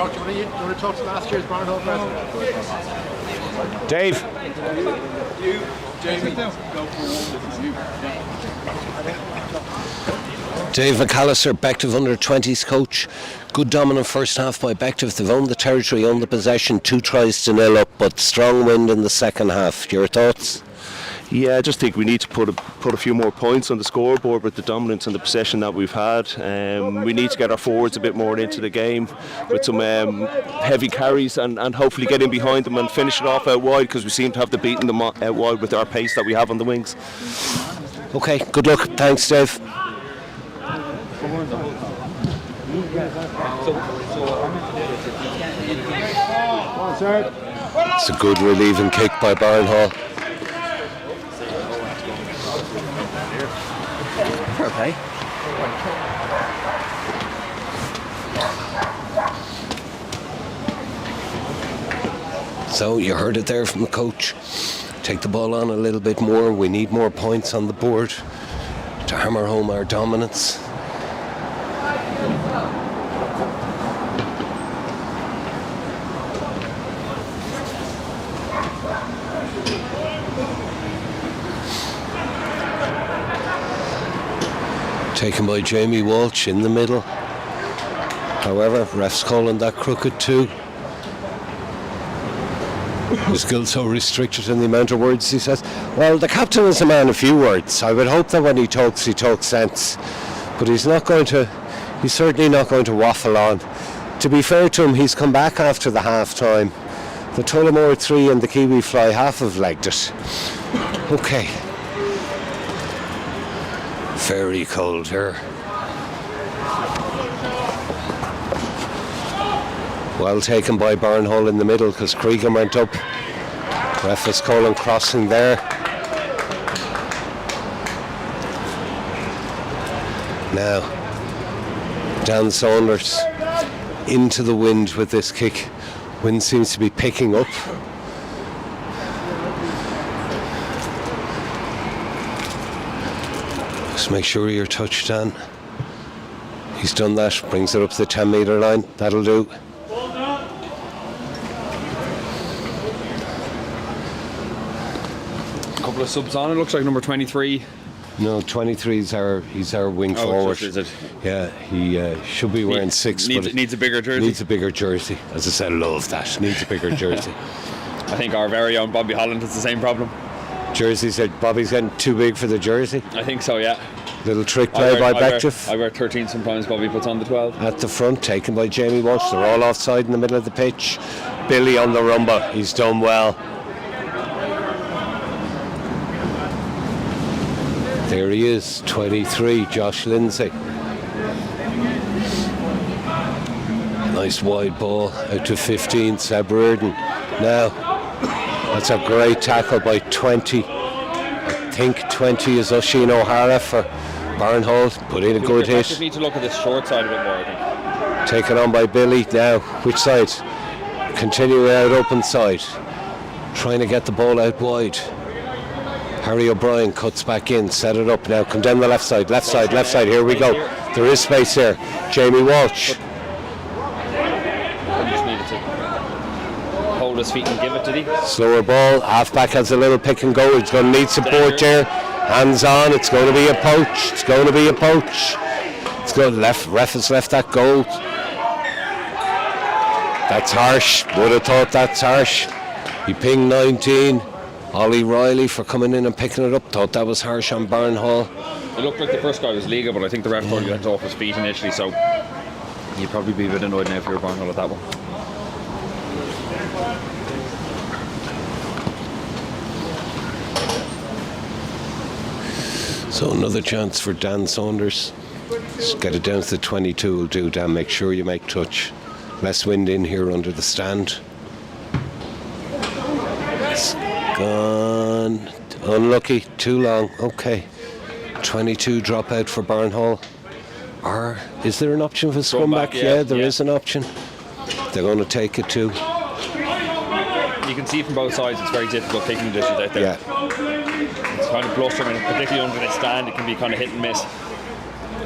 Jock, do you want to talk to last year's Barnhall president? Dave. Dave McAllister, Bective under-20s coach. Good dominant first half by Bective. They've owned the territory, owned the possession, 2 tries to 0 up, but strong wind in the second half. Your thoughts? Yeah, I just think we need to put a few more points on the scoreboard with the dominance and the possession that we've had. We need to get our forwards a bit more into the game with some heavy carries and hopefully get in behind them and finish it off out wide, because we seem to have beaten them out wide with our pace that we have on the wings. Okay, good luck. Thanks, Dave. It's a good relieving kick by Barnhall. Fair play. So you heard it there from the coach. Take the ball on a little bit more. We need more points on the board to hammer home our dominance. Taken by Jamie Walsh in the middle. However, ref's calling that crooked too. His skill so restricted in the amount of words he says. Well, the captain is a man of few words. I would hope that when he talks sense. But he's certainly not going to waffle on. To be fair to him, he's come back after the half time. The Tullamore 3 and the Kiwi Fly half have legged it. Okay. Very cold here. Well taken by Barnhall in the middle, because Cregan went up. Ref is calling crossing there. Now, Dan Saunders into the wind with this kick. Wind seems to be picking up. Just make sure you're touched, Dan. He's done that, brings it up to the 10 metre line. That'll do. Couple of subs on. It looks like number 23. No, 23 is he's our wing forward. Is it? Yeah, he should be wearing 6. Needs a bigger jersey. Needs a bigger jersey. As I said, love that. Needs a bigger jersey. I think our very own Bobby Holland has the same problem. Jersey said Bobby's getting too big for the jersey. I think so, yeah. Little trick play by Bective. I wear 13 sometimes. Bobby puts on the 12. At the front, taken by Jamie Walsh. They're all offside in the middle of the pitch. Billy on the rumba. He's done well. There he is, 23, Josh Lindsay. Nice wide ball out to 15, Seb Reardon. Now, that's a great tackle by 20. I think 20 is Oisin O'Hara for Barnhall. Put in a good hit. Just need to look at this short side a bit more, I think. Taken on by Billy. Now, which side? Continuing out open side. Trying to get the ball out wide. Harry O'Brien cuts back in, set it up now. Come down the left side, here we go. There is space here. Jamie Walsh. I just needed to hold his feet and give it to him. Slower ball, halfback has a little pick and go. He's going to need support here. Hands on, it's going to be a poach. It's going. Ref has left that goal. That's harsh. Would have thought that's harsh. He pinged 19. Ollie Riley for coming in and picking it up. Thought that was harsh on Barnhall. It looked like the first guy was legal, but I think the ref thought he went off his feet initially, so you'd probably be a bit annoyed now if you were Barnhall at that one. So another chance for Dan Saunders. Just get it down to the 22 will do, Dan. Make sure you make touch. Less wind in here under the stand. It's gone. Unlucky. Too long. Okay. 22 drop out for Barnhall. Or is there an option for scrum back? Yeah, there is an option. They're going to take it too. You can see from both sides it's very difficult picking conditions out there. Yeah. It's kind of blustering, and particularly under the stand it can be kind of hit and miss.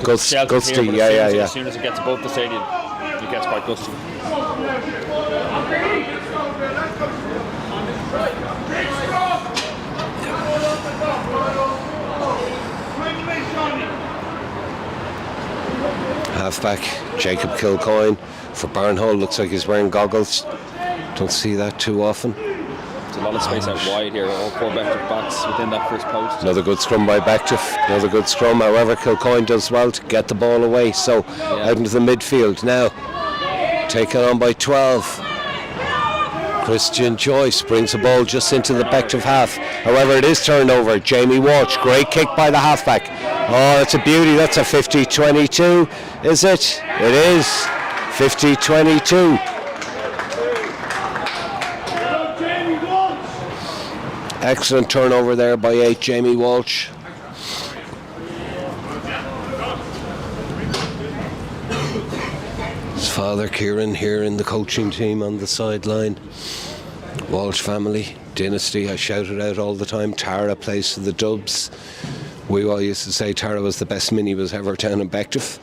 Gusty, Here, yeah. As soon as it gets above the stadium, it gets quite gusty. Halfback Jacob Kilcoyne for Barnhall. Looks like he's wearing goggles. Don't see that too often. There's a lot of space out wide here. All 4 Bective backs within that first post. Another good scrum by Bective. Another good scrum. However, Kilcoyne does well to get the ball away. So out into the midfield now. Taken on by 12. Christian Joyce brings the ball just into the Bective half. However, it is turned over. Jamie Walsh, great kick by the halfback. Oh, that's a beauty. That's a 50-22, is it? It is 50-22. Excellent turnover there by 8, Jamie Walsh. His father Kieran here in the coaching team on the sideline. Walsh family, dynasty, I shout it out all the time. Tara plays for the Dubs. We all used to say Tara was the best mini was ever down in Bective.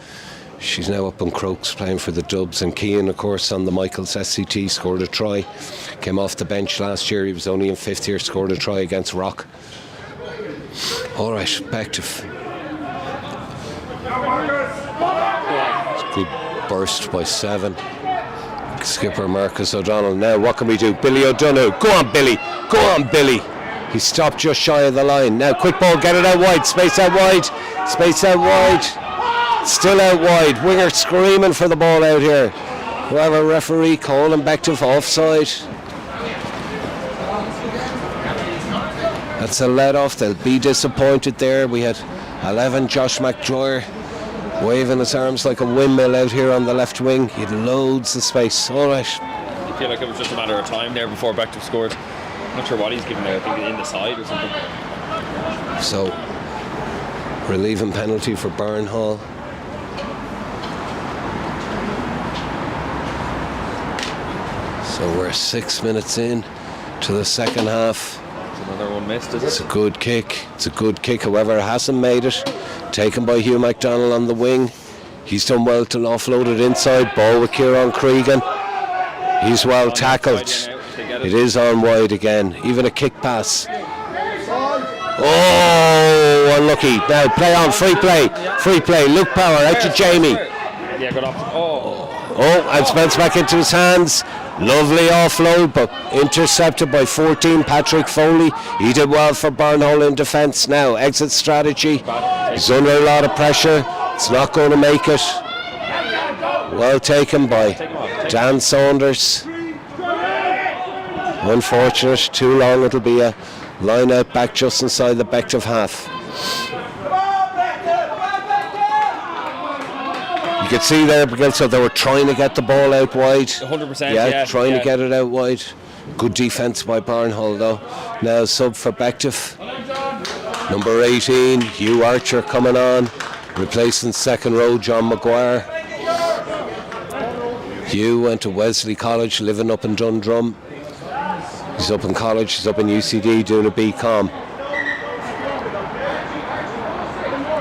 She's now up in Crokes playing for the Dubs, and Cian, of course, on the Michaels SCT scored a try. Came off the bench last year. He was only in 5th year, scored a try against Rock. All right, Bective. Good burst by 7. Skipper Marcus O'Donnell. Now what can we do? Billy O'Donoghue. Go on, Billy. Go on, Billy. He stopped just shy of the line. Now quick ball, get it out wide. Space out wide. Space out wide. Still out wide. Winger screaming for the ball out here. Whoever referee calling Bective offside. That's a let off. They'll be disappointed there. We had 11, Josh McDroyer, waving his arms like a windmill out here on the left wing. He had loads of space. All right. I feel like it was just a matter of time there before Bective scored. I'm not sure what he's giving there. I think in the side or something. So, relieving penalty for Barnhall. So we're 6 minutes in to the second half. Another one missed, is it? It's a good kick. It's a good kick. However, it hasn't made it. Taken by Hugh McDonald on the wing. He's done well to offload it inside. Ball with Kieran Cregan. He's well tackled. It is on wide again. Even a kick pass. Oh, unlucky. Now play on. Free play. Free play. Luke Power out to Jamie. Yeah, got off. Oh, and Spence back into his hands. Lovely offload, but intercepted by 14, Patrick Foley. He did well for Barnhall in defence. Now, exit strategy. He's under a lot of pressure. It's not going to make it. Well taken by Dan Saunders. Unfortunate, too long. It'll be a line out back just inside the Bective half. You could see there, because so they were trying to get the ball out wide. 100%. Yeah, trying to get it out wide. Good defence by Barnhall though. Now sub for Bective. Number 18, Hugh Archer coming on, replacing second row John Maguire. Hugh went to Wesley College, living up in Dundrum. He's up in college, he's up in UCD doing a BCom.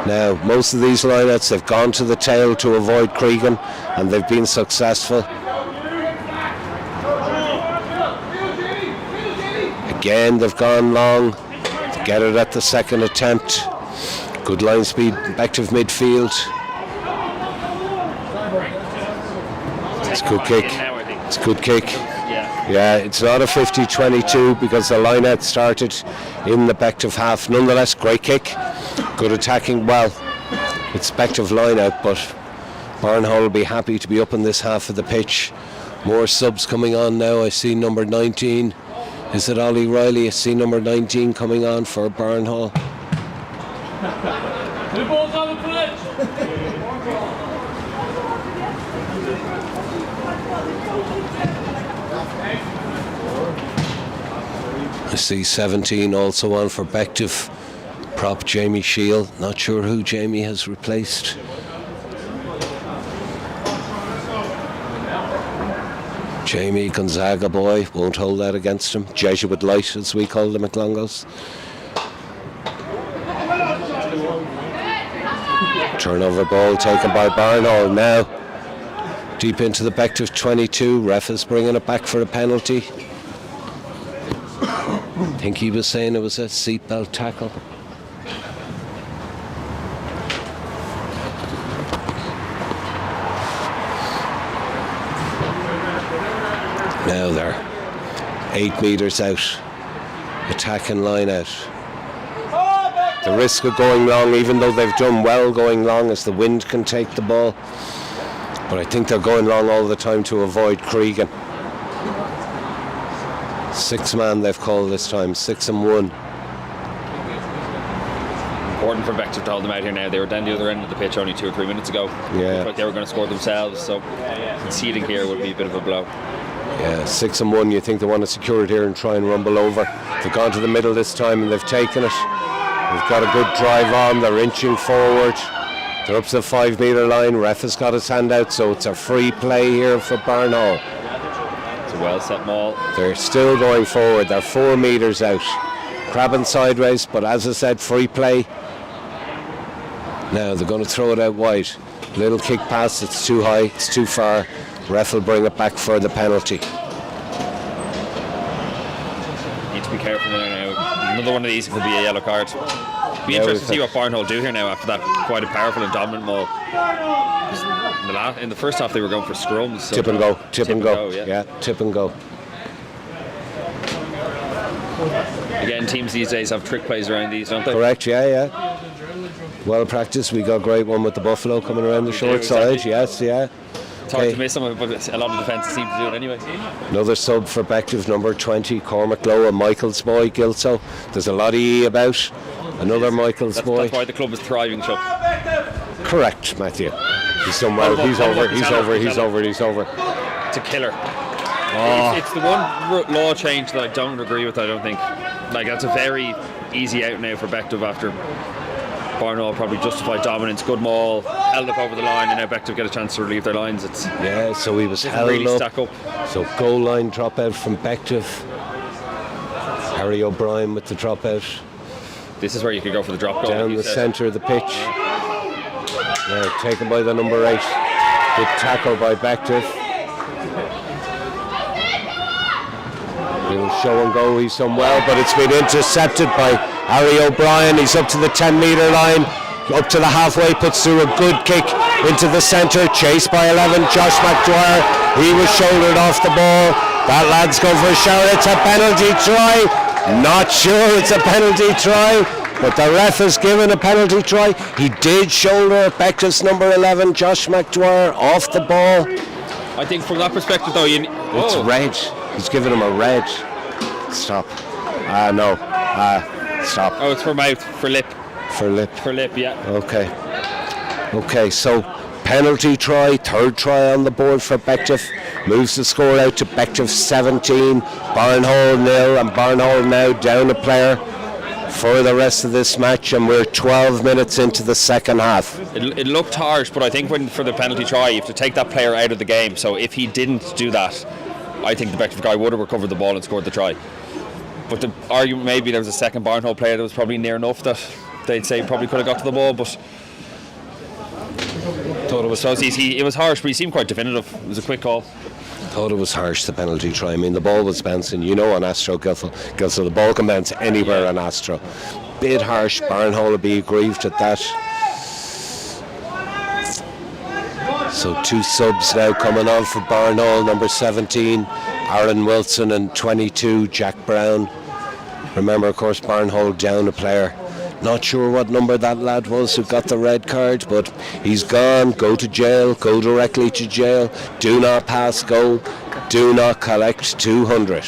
Now, most of these lineouts, they've gone to the tail to avoid Cregan, and they've been successful. Again, they've gone long to get it at the second attempt. Good line speed, Bective midfield. It's a good kick. It's a good kick. Yeah, it's not a 50-22 because the lineout started in the Bective half. Nonetheless, great kick. Good attacking. Well, it's Bective lineout, but Barnhall will be happy to be up in this half of the pitch. More subs coming on now. I see number 19. Is it Ollie Riley? I see number 19 coming on for Barnhall. The ball's on the pitch. I see 17 also on for Bective. Prop Jamie Shield. Not sure who Jamie has replaced. Jamie Gonzaga boy, won't hold that against him. Jesuit light, as we call them at Longos. Turnover ball taken by Barnhall now. Deep into the Bective 22. Ref is bringing it back for a penalty. I think he was saying it was a seatbelt tackle. Now they're 8 metres out. Attacking line out. The risk of going long, even though they've done well going long as the wind can take the ball. But I think they're going long all the time to avoid Cregan. 6-man they've called this time, 6 and 1. Important for Bective to hold them out here now. They were down the other end of the pitch only 2 or 3 minutes ago. Yeah. Looked like they were going to score themselves, so conceding here would be a bit of a blow. Yeah, 6 and 1. You think they want to secure it here and try and rumble over. They've gone to the middle this time and they've taken it. They've got a good drive on. They're inching forward. They're up to the 5 metre line. Ref has got his hand out, so it's a free play here for Barnhall. It's a well set maul. They're still going forward. They're 4 metres out. Crabbing sideways, but as I said, free play. Now they're going to throw it out wide. Little kick pass, it's too high, it's too far. Ref will bring it back for the penalty. Need to be careful there now. Another one of these could be a yellow card. Be interesting to see what Barnhall do here now after that quite a powerful and dominant maul. In the first half they were going for scrums. So Tip and go, tip and go. Yeah, tip and go. Again, teams these days have trick plays around these, don't they? Correct, yeah. Well practiced. We got a great one with the Buffalo coming around the short side. Yes, yeah. It's hard to miss them, but a lot of defences seem to do it anyway. Another sub for Bective, number 20, Cormac Lowe, a Michael's boy, Gilso. There's a lot of E about. Another Michael's boy. That's why the club is thriving, Chuck. Correct, Matthew. He's done well. He's over. It's a killer. It's the one law change that I don't agree with, I don't think. Like, that's a very easy out now for Bective after Barnhall probably justified dominance, good maul, held up over the line, and now Bective get a chance to relieve their lines. So he was held really up. Stack up. So goal line drop out from Bective. Harry O'Brien with the drop out. This is where you could go for the drop goal. Down the centre of the pitch. Now taken by the number 8. Good tackle by Bective. He'll show and go, he's done well, but it's been intercepted by Harry O'Brien. He's up to the 10 metre line, up to the halfway, puts through a good kick into the centre, chased by 11, Josh McDwyer. He was shouldered off the ball. That lad's going for a shout. It's a penalty try. Not sure it's a penalty try, but the ref has given a penalty try. He did shoulder Bective's number 11, Josh McDwyer, off the ball. I think from that perspective though, it's red. He's given him a red. Stop. No. Stop. Oh, it's for mouth, for lip. For lip. For lip, yeah. Okay, so penalty try, third try on the board for Bective. Moves the score out to Bective 17, Barnhall 0, and Barnhall now down a player for the rest of this match, and we're 12 minutes into the second half. It looked harsh, but I think for the penalty try, you have to take that player out of the game. So if he didn't do that, I think the Bective guy would have recovered the ball and scored the try. But the argument maybe there was a second Barnhall player that was probably near enough that they'd say probably could have got to the ball, but thought it was so easy. It was harsh, but he seemed quite definitive. It was a quick call. Thought it was harsh, the penalty try. I mean, the ball was bouncing, on Astro Gilso, the ball can bounce anywhere on Astro. Bit harsh, Barnhall would be aggrieved at that. So 2 subs now coming on for Barnhall, number 17, Aaron Wilson, and 22, Jack Brown. Remember, of course, Barnhall down a player. Not sure what number that lad was who got the red card, but he's gone. Go to jail, go directly to jail. Do not pass go, do not collect 200.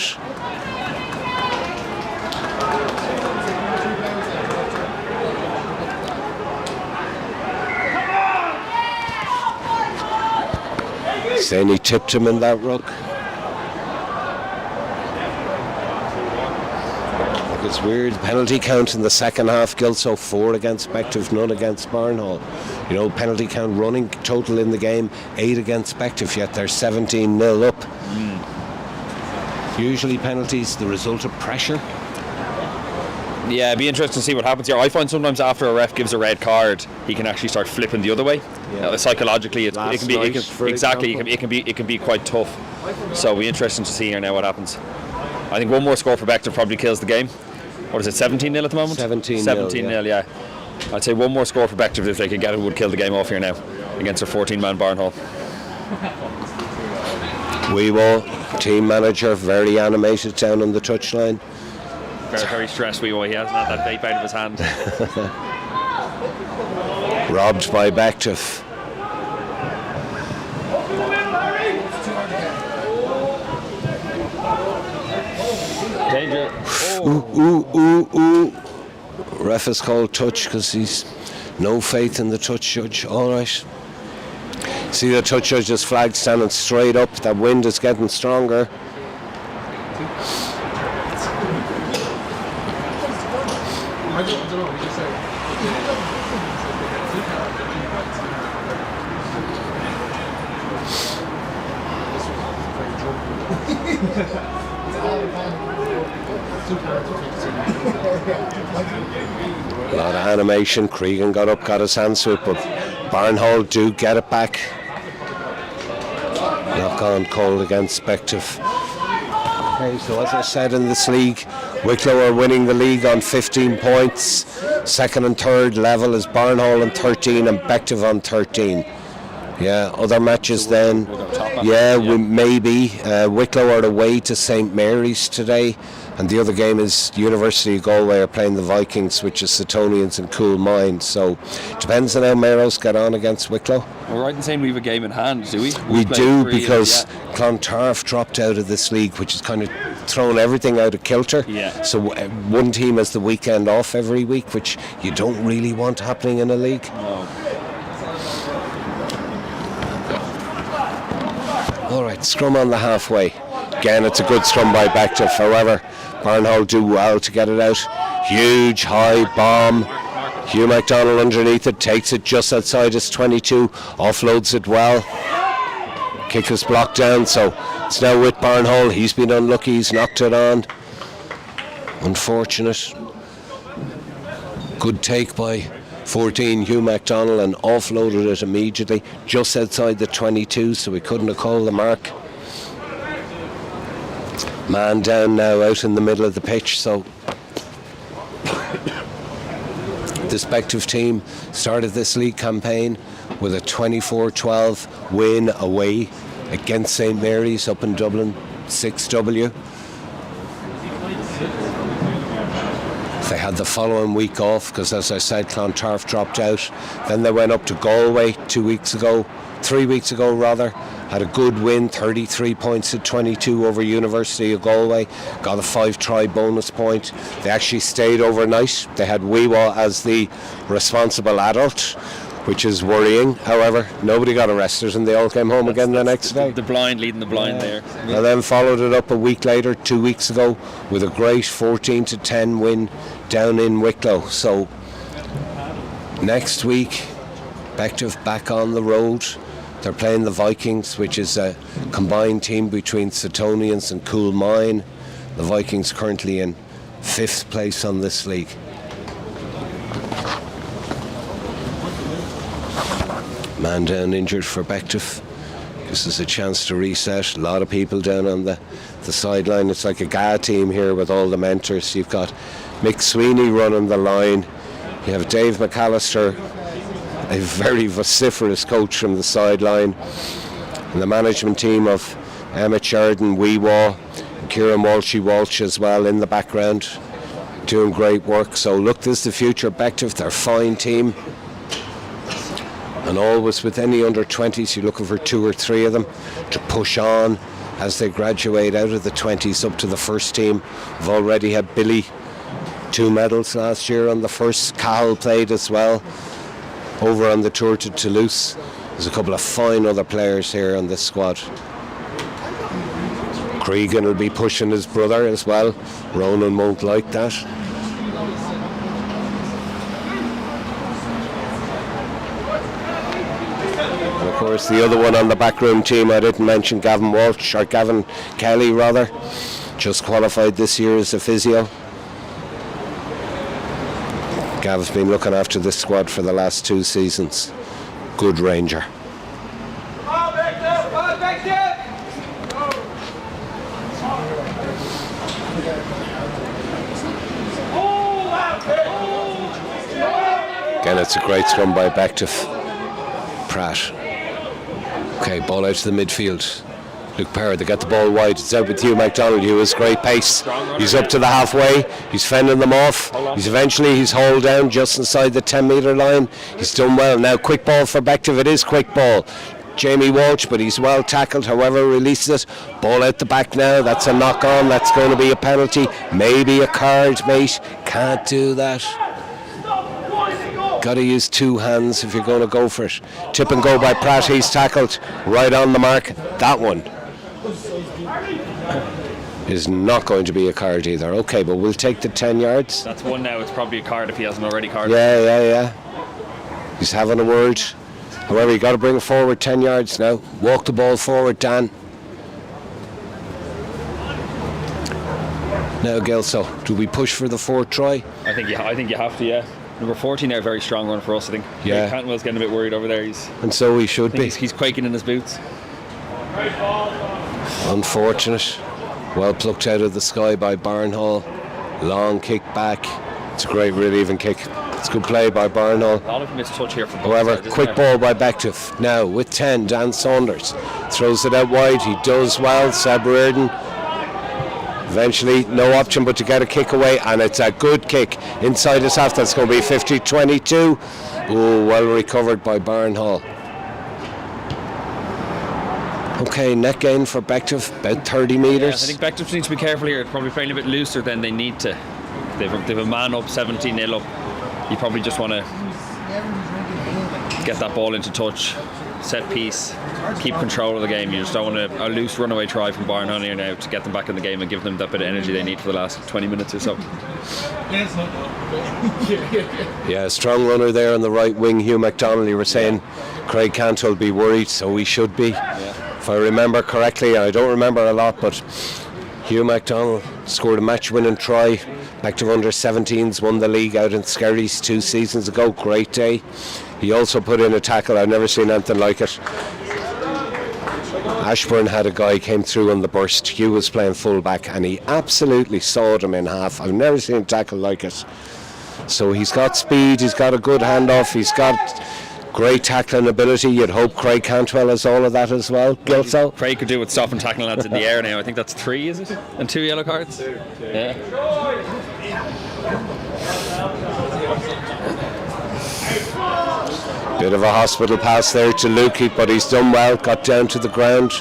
Saying he tipped him in that ruck. It's weird. Penalty count in the second half, Gilso 4 against Bective, none against Barnhall. Penalty count running total in the game, 8 against Bective, yet they're 17-0 up. Usually penalties the result of pressure. Yeah, it'd be interesting to see what happens here. I find sometimes after a ref gives a red card, he can actually start flipping the other way. Psychologically, it can be it can be quite tough. So it'll be interesting to see here now what happens. I think one more score for Bective probably kills the game. What is it, 17-0 at the moment? 17-0, yeah. I'd say one more score for Bective if they could get it would kill the game off here now against their 14-man Barnhall. Weewo, team manager, very animated down on the touchline. Very, very stressed. He hasn't had that vape out of his hand. Robbed by Bective. Danger. Ooh. Ref is called touch because he's no faith in the touch judge. All right. See the touch judge's flag standing straight up. That wind is getting stronger. A lot of animation. Cregan got up, got his hands to it, but Barnhall do get it back. Knock on cold against Bective. Okay, so as I said in this league, Wicklow are winning the league on 15 points. Second and third level is Barnhall on 13 and Bective on 13. Yeah, other matches then. We maybe. Wicklow are away to St Mary's today, and the other game is University of Galway are playing the Vikings, which is Setonians and Coolmine. So depends on how Maros get on against Wicklow. We're right in saying we have a game in hand, do we? We do, because Clontarf dropped out of this league, which has kind of thrown everything out of kilter. Yeah. So one team has the weekend off every week, which you don't really want happening in a league. No. All right, scrum on the halfway. Again, it's a good scrum by Bective. However, Barnhall do well to get it out. Huge high bomb. Hugh MacDonald underneath it, takes it just outside his 22, offloads it well. Kick is blocked down, so it's now with Barnhall. He's been unlucky, he's knocked it on. Unfortunate. Good take by 14 Hugh MacDonald and offloaded it immediately just outside the 22, so we couldn't have called the mark. Man down now out in the middle of the pitch, so this Bective team started this league campaign with a 24-12 win away against St Mary's up in Dublin, 6W. They had the following week off because, as I said, Clontarf dropped out. Then they went up to Galway 3 weeks ago, had a good win, 33 points to 22 over University of Galway, got a 5-try bonus point. They actually stayed overnight. They had Weewa as the responsible adult, which is worrying. However, nobody got arrested and they all came home again the next day. The blind leading the blind there. And then followed it up a week later, 2 weeks ago, with a great 14-10 win down in Wicklow. So next week, Bective back on the road. They're playing the Vikings, which is a combined team between Setonians and Coolmine. The Vikings currently in 5th place on this league. Man down injured for Bective. This is a chance to reset. A lot of people down on the sideline. It's like a GA team here with all the mentors. You've got Mick Sweeney running the line. You have Dave McAllister, a very vociferous coach from the sideline. And the management team of Emmett Sheridan, Weewa, Kieran Walsh as well in the background, doing great work. So look, this is the future of Bective. They're a fine team. And always with any under 20s, you're looking for 2 or 3 of them to push on as they graduate out of the 20s up to the first team. We've already had Billy 2 medals last year on the first. Cahill played as well over on the tour to Toulouse. There's a couple of fine other players here on this squad. Cregan will be pushing his brother as well. Ronan won't like that. And of course the other one on the backroom team, I didn't mention Gavin Kelly, just qualified this year as a physio. Gav's been looking after this squad for the last 2 seasons. Good Ranger. Again, it's a great scrum by Bective. Pratt. Okay, ball out to the midfield. Luke Parr, they got the ball wide. It's out with Hugh MacDonald. Hugh has great pace. He's up to the halfway. He's fending them off. He's hauled down just inside the 10-metre line. He's done well. Now quick ball for Bective. It is quick ball. Jamie Walsh, but he's well tackled, however releases it. Ball out the back now. That's a knock on. That's going to be a penalty. Maybe a card, mate. Can't do that. Got to use 2 hands if you're going to go for it. Tip and go by Pratt. He's tackled right on the mark. That one is not going to be a card either. Okay, but we'll take the 10 yards. That's one now. It's probably a card if he hasn't already carded. Yeah. He's having a word. However, you got to bring it forward 10 yards now. Walk the ball forward, Dan. Now, Gelso, do we push for the 4th try? I think you have to, yeah. Number 14 now, very strong run for us, I think. Yeah. Cantwell's getting a bit worried over there. And so he should be. He's quaking in his boots. Unfortunate. Well plucked out of the sky by Barnhall. Long kick back. It's a great relieving kick. It's good play by Barnhall. A lot of missed touch here from both However, sides, quick ball by Bective. Now with 10, Dan Saunders throws it out wide. He does well. Seb Reardon. Eventually, no option but to get a kick away, and it's a good kick inside his half. That's going to be 50-22. Oh, well recovered by Barnhall. Okay, net gain for Bective, about 30 metres. Yeah, I think Bective needs to be careful here. Probably playing a bit looser than they need to. They've a man up, 17-0 up. You probably just want to get that ball into touch, set piece, keep control of the game. You just don't want a loose runaway try from Barnhall here now to get them back in the game and give them that bit of energy they need for the last 20 minutes or so. Yeah, strong runner there on the right wing, Hugh MacDonald. You were saying Craig Cantwell will be worried, so he should be. Yeah. If I remember correctly, I don't remember a lot, but Hugh MacDonald scored a match-winning try. Bective under-17s won the league out in Skerries 2 seasons ago. Great day. He also put in a tackle. I've never seen anything like it. Ashburn had a guy came through on the burst. Hugh was playing full-back and he absolutely sawed him in half. I've never seen a tackle like it. So he's got speed, he's got a good handoff, he's got great tackling ability. You'd hope Craig Cantwell has all of that as well. Gilso? Craig could do with stopping tackling lads in the air now. I think that's 3, is it? And 2 yellow cards? Yeah. Bit of a hospital pass there to Lukey, but he's done well, got down to the ground.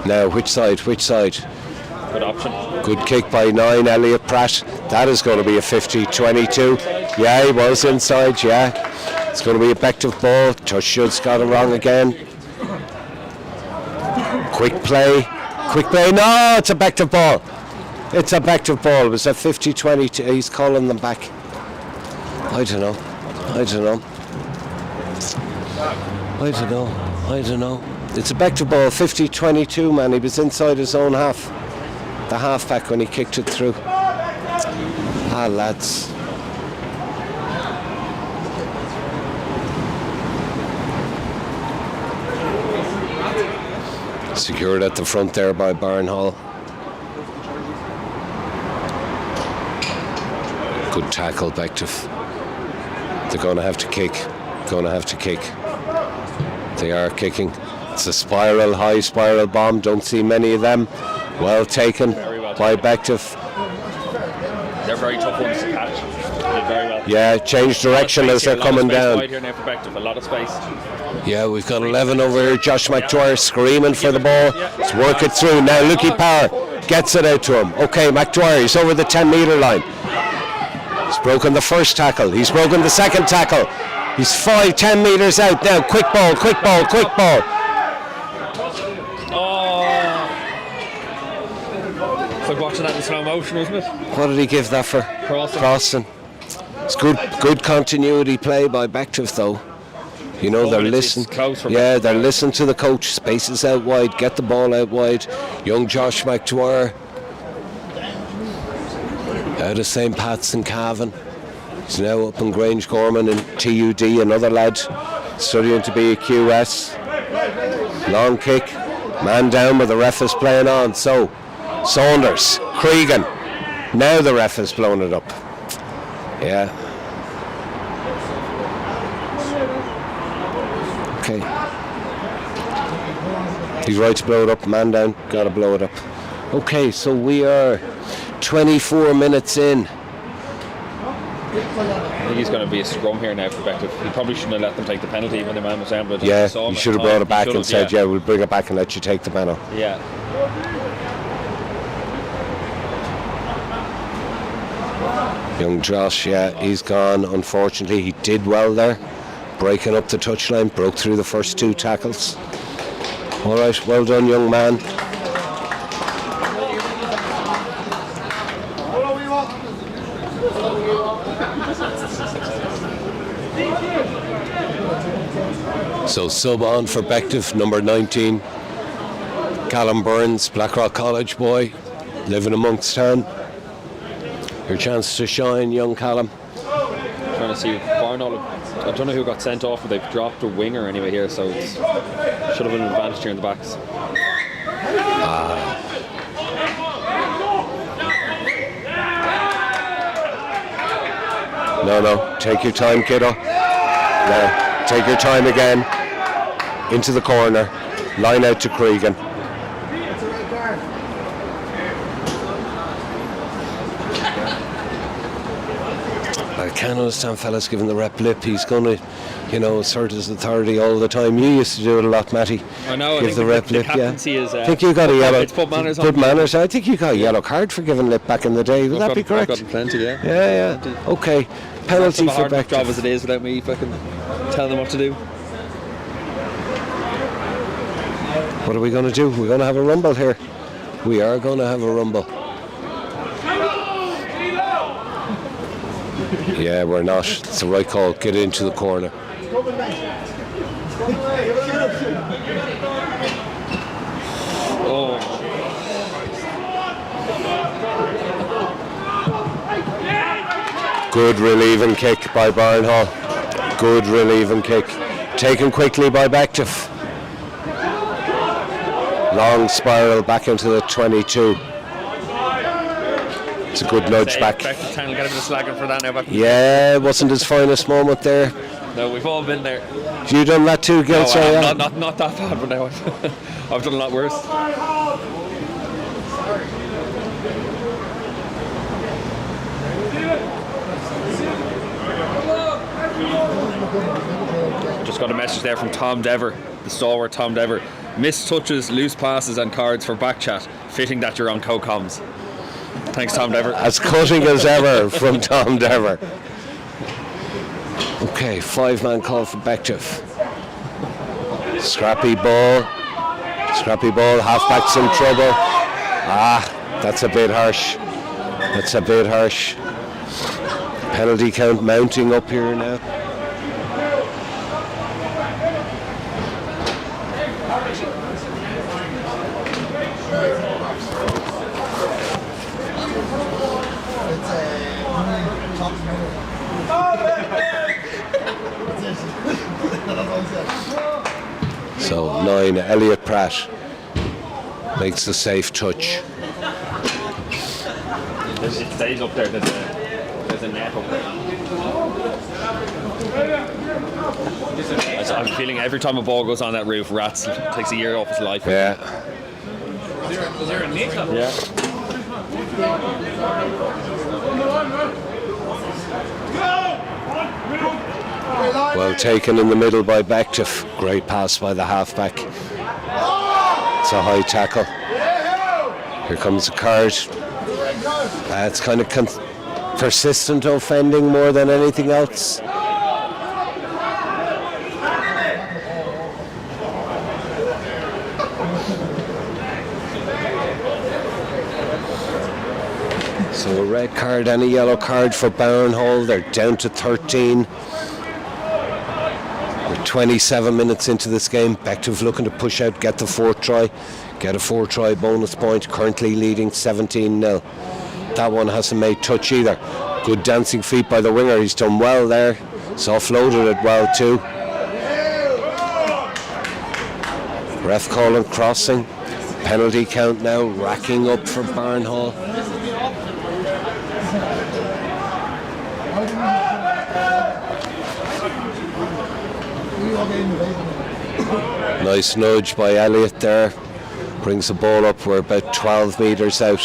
Now, which side? Good option. Good kick by 9, Elliot Pratt. That is going to be a 50-22. Yeah, he was inside, yeah. It's going to be a Bective ball. Tushud's got it wrong again. Quick play. No, it's a Bective ball. It was a 50-22. He's calling them back. I don't know. It's a Bective ball, 50-22, man. He was inside his own half. The half-back when he kicked it through. Lads. Secured at the front there by Barnhall. Good tackle, Bective. They're going to have to kick. They are kicking. It's a high spiral bomb. Don't see many of them. Well taken by Bective. They're very tough ones to catch. Did very well. Yeah, change direction as they're coming down. Wide here now for Bective. A lot of space. Yeah, we've got 11 over here. Josh McDwyer screaming for the ball. Let's work it through. Now Lucky Power gets it out to him. Okay, McDwyer, he's over the 10-metre line. He's broken the first tackle. He's broken the second tackle. He's 5-10 metres out now. Quick ball. It's like watching that in slow motion, wasn't it? What did he give that for? Crossing. It's good continuity play by Bective though. You know, they're listening. Yeah, they're listening to the coach. Spaces out wide, get the ball out wide. Young Josh McDwyer out of St. Pat's and Cavan. He's now up in Grange Gorman in TUD, another lad studying to be a QS. Long kick, man down, but the ref is playing on. So, Saunders, Cregan. Now the ref has blown it up. Yeah. Okay. He's right to blow it up, man down, gotta blow it up. Okay, so we are 24 minutes in. I think he's going to be a scrum here now for Bective. He probably shouldn't have let them take the penalty when the man was down. But Yeah, he should have brought it back and said, yeah, we'll bring it back and let you take the penalty. Yeah. Young Josh, yeah, he's gone. Unfortunately, he did well there, breaking up the touchline, broke through the first 2 tackles. All right, well done, young man. So sub on for Bective, number 19, Callum Burns, Blackrock College boy, living amongst town. Your chance to shine, young Callum. Trying to see Barnhall. I don't know who got sent off, but they've dropped a winger anyway here, so it should have been an advantage here in the backs. No, take your time, kiddo. No, take your time again. Into the corner, line out to Cregan. I can't understand fellas giving the rep lip. He's going to, assert his authority all the time. You used to do it a lot, Matty. I know. Give the rep lip, yeah. Is, I think you got a yellow. It's put manners on. Good manners. I think you got a yellow card for giving lip back in the day. Would that be correct? I've gotten plenty, yeah. Yeah. Okay. Penalty for Bective. Job as it is without me fucking telling them what to do. What are we going to do? We're going to have a rumble here. We are going to have a rumble. Yeah, we're not. It's the right call. Get into the corner. Oh. Good relieving kick by Barnhall. Good relieving kick. Taken quickly by Bective. Long spiral back into the 22. It's a good nudge back. Bective town will get a bit of slagging for that now. Yeah, it wasn't his finest moment there. No, we've all been there. Have you done that too, Gil? No, not that bad, but now I've done a lot worse. Just got a message there from Tom Dever, the stalwart Tom Dever. Missed touches, loose passes and cards for back chat. Fitting that you're on co-coms. Thanks, Tom Dever. As cutting as ever from Tom Dever. Okay, 5-man call for Bective. Scrappy ball, halfback's in trouble. That's a bit harsh. Penalty count mounting up here now. So 9, Elliot Pratt makes the safe touch. It stays up there. There's a net up there. I'm feeling every time a ball goes on that roof, Rats takes a year off his life. Yeah. Was there a net up? Yeah. Well taken in the middle by Bective. Great pass by the halfback. It's a high tackle. Here comes the card. It's kind of persistent offending more than anything else. So a red card and a yellow card for Barnhall. They're down to 13. We're 27 minutes into this game. Bective looking to push out, get the 4th try. Get a 4-try bonus point. Currently leading 17-0. that one hasn't made touch either. Good dancing feet by the winger. He's done well there. He's offloaded it well too. Ref calling crossing. Penalty count now racking up for Barnhall. Nice nudge by Elliott there. Brings the ball up. We're about 12 metres out.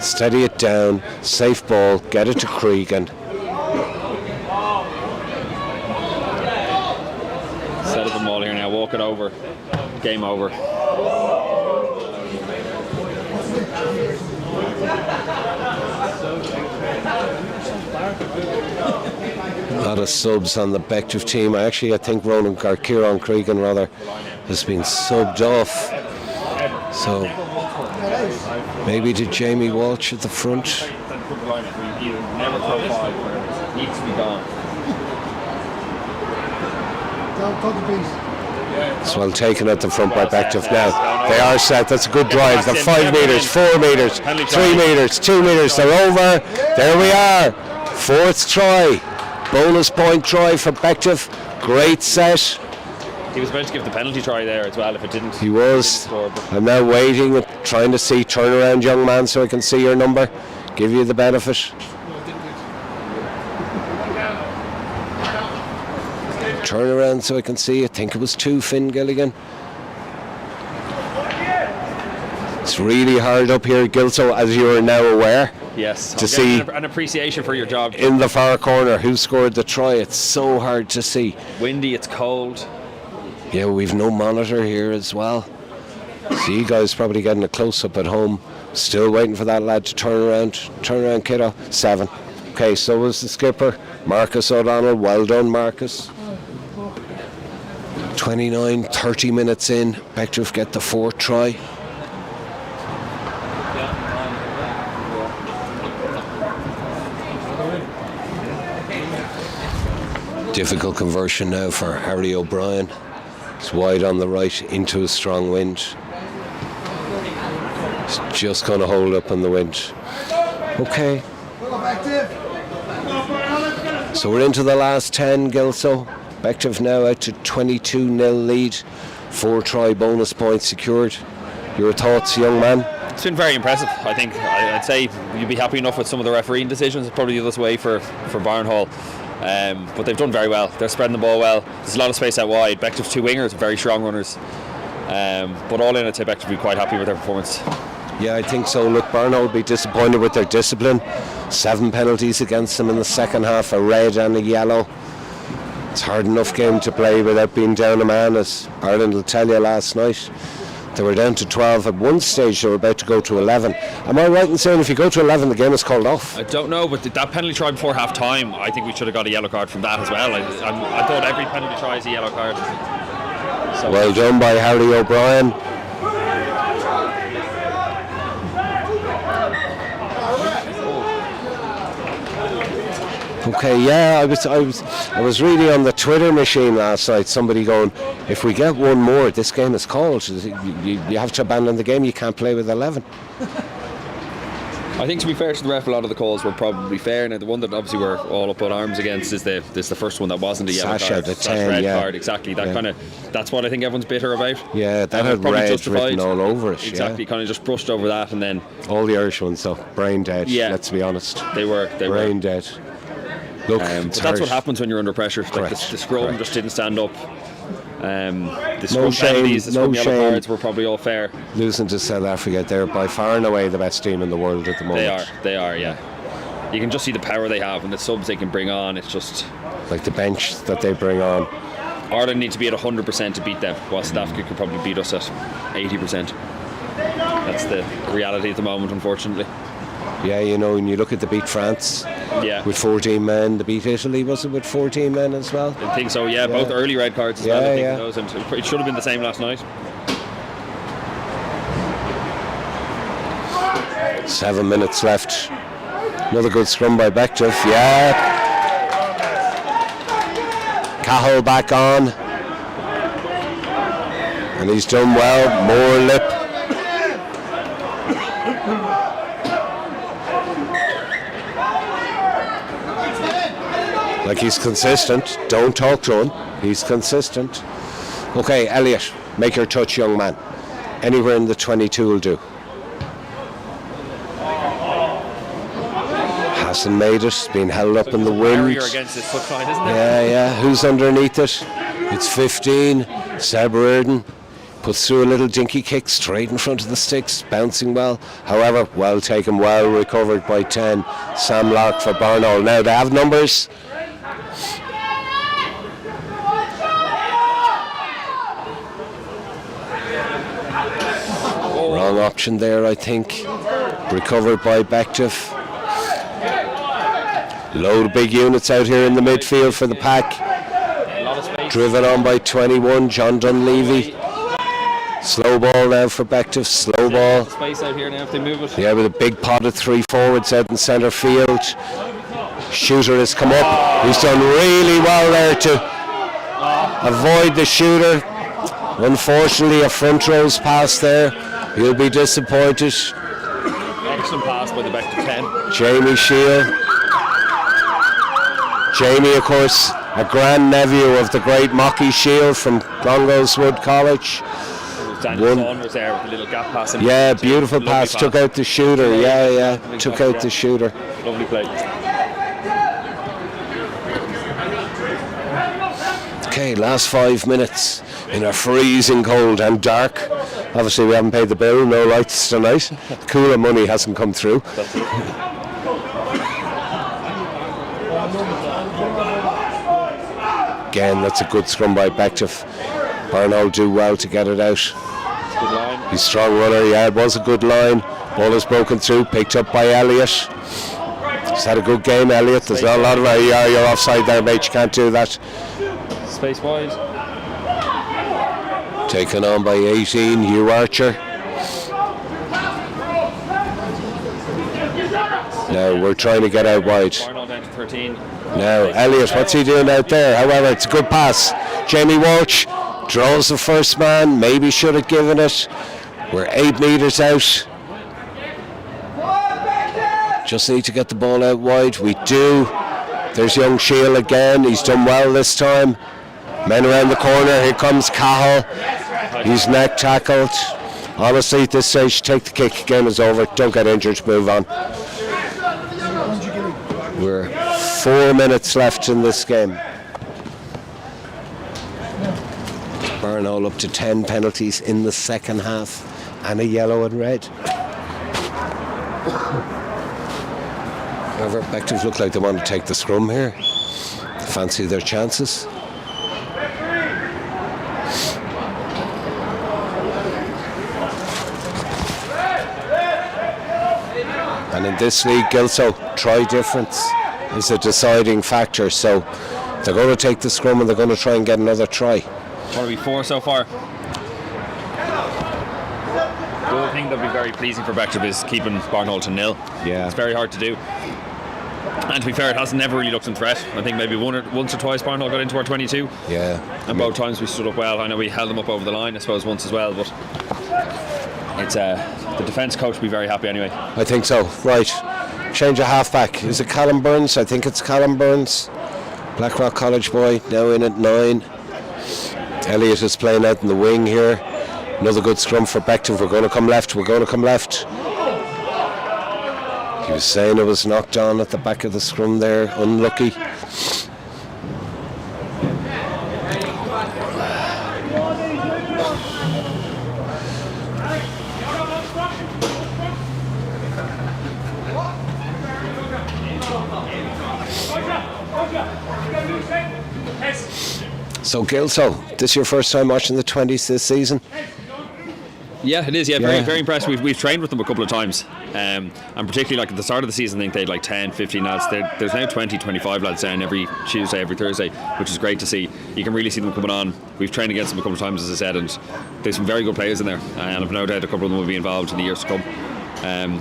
Steady it down. Safe ball. Get it to Cregan. Set up the ball here now. Walk it over. Game over. A lot of subs on the Bective team. I think Ronan or Kieran Cregan rather has been subbed off. So maybe to Jamie Walsh at the front. Needs to be gone. It's well taken at the front by Bective now. They are set. That's a good drive. They're 5 metres, 4 metres, 3 metres, 2 metres. They're over. There we are. Fourth try. Bonus point try for Bective. Great set. He was about to give the penalty try there as well if it didn't. He was. I'm now waiting, trying to see. Turn around, young man, so I can see your number. Give you the benefit. Turn around so I can see. I think it was 2, Finn Gilligan. It's really hard up here, Gilso, as you are now aware. Yes, to see an appreciation for your job. In the far corner, who scored the try? It's so hard to see. Windy, it's cold. Yeah, we've no monitor here as well. So you guys probably getting a close-up at home. Still waiting for that lad to turn around. Turn around, kiddo. 7. Okay, so was the skipper, Marcus O'Donnell. Well done, Marcus. 29, 30 minutes in. Bective get the 4th try. Difficult conversion now for Harry O'Brien. It's wide on the right into a strong wind. It's just going to hold up in the wind. Okay. So we're into the last 10, Gilso. Bective now out to 22-0 lead. 4 try bonus points secured. Your thoughts, young man? It's been very impressive. I think I'd say you'd be happy enough with some of the refereeing decisions. It's probably the other way for Barnhall. But they've done very well. They're spreading the ball well. There's a lot of space out wide. Bective's 2 wingers, very strong runners. But all in, I'd say Bective will be quite happy with their performance. Yeah, I think so. Look, Barnhall will be disappointed with their discipline. 7 penalties against them in the second half, a red and a yellow. It's hard enough game to play without being down a man, as Ireland will tell you last night. They were down to 12 at one stage. They were about to go to 11. Am I right in saying if you go to 11 the game is called off? I don't know, but that penalty try before half time, I think we should have got a yellow card from that as well. I thought every penalty try is a yellow card. So well done by Harry O'Brien. Okay, yeah, I was really on the Twitter machine last night. Somebody going, if we get one more, this game is called. You have to abandon the game. You can't play with 11. I think to be fair to the ref, a lot of the calls were probably fair. Now the one that obviously we're all up on arms against is the first one that wasn't a yellow card. The 10, red yeah. card, exactly. That that's what I think everyone's bitter about. Yeah, that had red written all over it. Exactly, kind of just brushed over that, and then all the Irish ones, though, brain dead. Yeah, let's be honest. They were brain dead. Look, but that's what happens when you're under pressure. Like the scrum just didn't stand up. The scrum penalties, the scrum yellow cards were probably all fair. Losing to South Africa, they're by far and away the best team in the world at the moment. They are, yeah. You can just see the power they have and the subs they can bring on. It's just like the bench that they bring on. Ireland need to be at 100% to beat them, while South Africa could probably beat us at 80%. That's the reality at the moment, unfortunately. Yeah, you know, when you look at the beat France with 14 men, the beat Italy, was it with 14 men as well? I think so, yeah. Both early red cards as well, I think, those, and it should have been the same last night. 7 minutes left. Another good scrum by Bective, yeah. Cahill back on. And he's done well, more lip. Like, he's consistent. Don't talk to him. He's consistent. Okay, Elliot, make your touch, young man. Anywhere in the 22 will do. Hasn't made it. Been held up in the wind. Barrier against this touchline, isn't it? Yeah. Who's underneath it? It's 15. Seb Reardon puts through a little dinky kick straight in front of the sticks, bouncing well. However, well taken, well recovered by 10. Sam Lark for Barnhall. Now they have numbers. Wrong option there, I think. Recovered by Bective. Load of big units out here in the midfield for the pack. Driven on by 21, John Dunleavy. Slow ball now for Bective, slow ball. Space out here now if they move it. Yeah, with a big pot of 3 forwards out in centre field. Shooter has come up. He's done really well there to avoid the shooter. Unfortunately, a front row's pass there. He'll be disappointed. Excellent pass by the Bective 10. Jamie Shield. Jamie, of course, a grand nephew of the great Mocky Shield from Clongoweswood College. Daniel Saunders there with a little gap pass. Yeah, beautiful pass. Took out the shooter. Yeah. Took out the shooter. Lovely play. Okay, last 5 minutes in a freezing cold and dark. Obviously, we haven't paid the bill. No lights tonight. Cooler money hasn't come through. Again, that's a good scrum by Bective. Barnhall do well to get it out. Good line. He's a strong runner. Yeah, it was a good line. Ball is broken through, picked up by Elliot. He's had a good game, Elliot. There's not a lot of you're offside there, mate. You can't do that. Space wide. Taken on by 18, Hugh Archer. Now we're trying to get out wide. Barnhall down to 13. Now Elliot, what's he doing out there? However, it's a good pass. Jamie Walsh draws the first man. Maybe should have given it. We're 8 metres out. Just need to get the ball out wide. We do. There's young Shield again. He's done well this time. Men around the corner. Here comes Cahill. He's neck tackled. Honestly, at this stage, take the kick. Game is over. Don't get injured. Move on. We're 4 minutes left in this game. Barnhall up to 10 penalties in the second half and a yellow and red. However, Bective look like they want to take the scrum here. Fancy their chances. And in this league, Gilso, try difference is a deciding factor. So they're going to take the scrum and they're going to try and get another try. What are we, 4 so far? The other thing that would be very pleasing for Bective is keeping Barnhall to 0. Yeah. It's very hard to do. And to be fair, it has never really looked in threat. I think maybe once or twice Barnhall got into our 22. Yeah. And both times we stood up well. I know we held them up over the line, I suppose, once as well. But it's the defence coach will be very happy anyway. I think so. Right. Change of halfback. Is it Callum Burns? I think it's Callum Burns. Blackrock College boy, now in at 9. Elliot is playing out in the wing here. Another good scrum for Bective. We're going to come left. We're going to come left. He was saying it was knocked on at the back of the scrum there. Unlucky. So Gilso, this is your first time watching the 20s this season? Yeah, it is. Yeah, very, very impressed. We've trained with them a couple of times, and particularly like at the start of the season, I think they had like 10, 15 lads. There's now 20, 25 lads down every Tuesday, every Thursday, which is great to see. You can really see them coming on. We've trained against them a couple of times, as I said, and there's some very good players in there, and I've no doubt a couple of them will be involved in the years to come.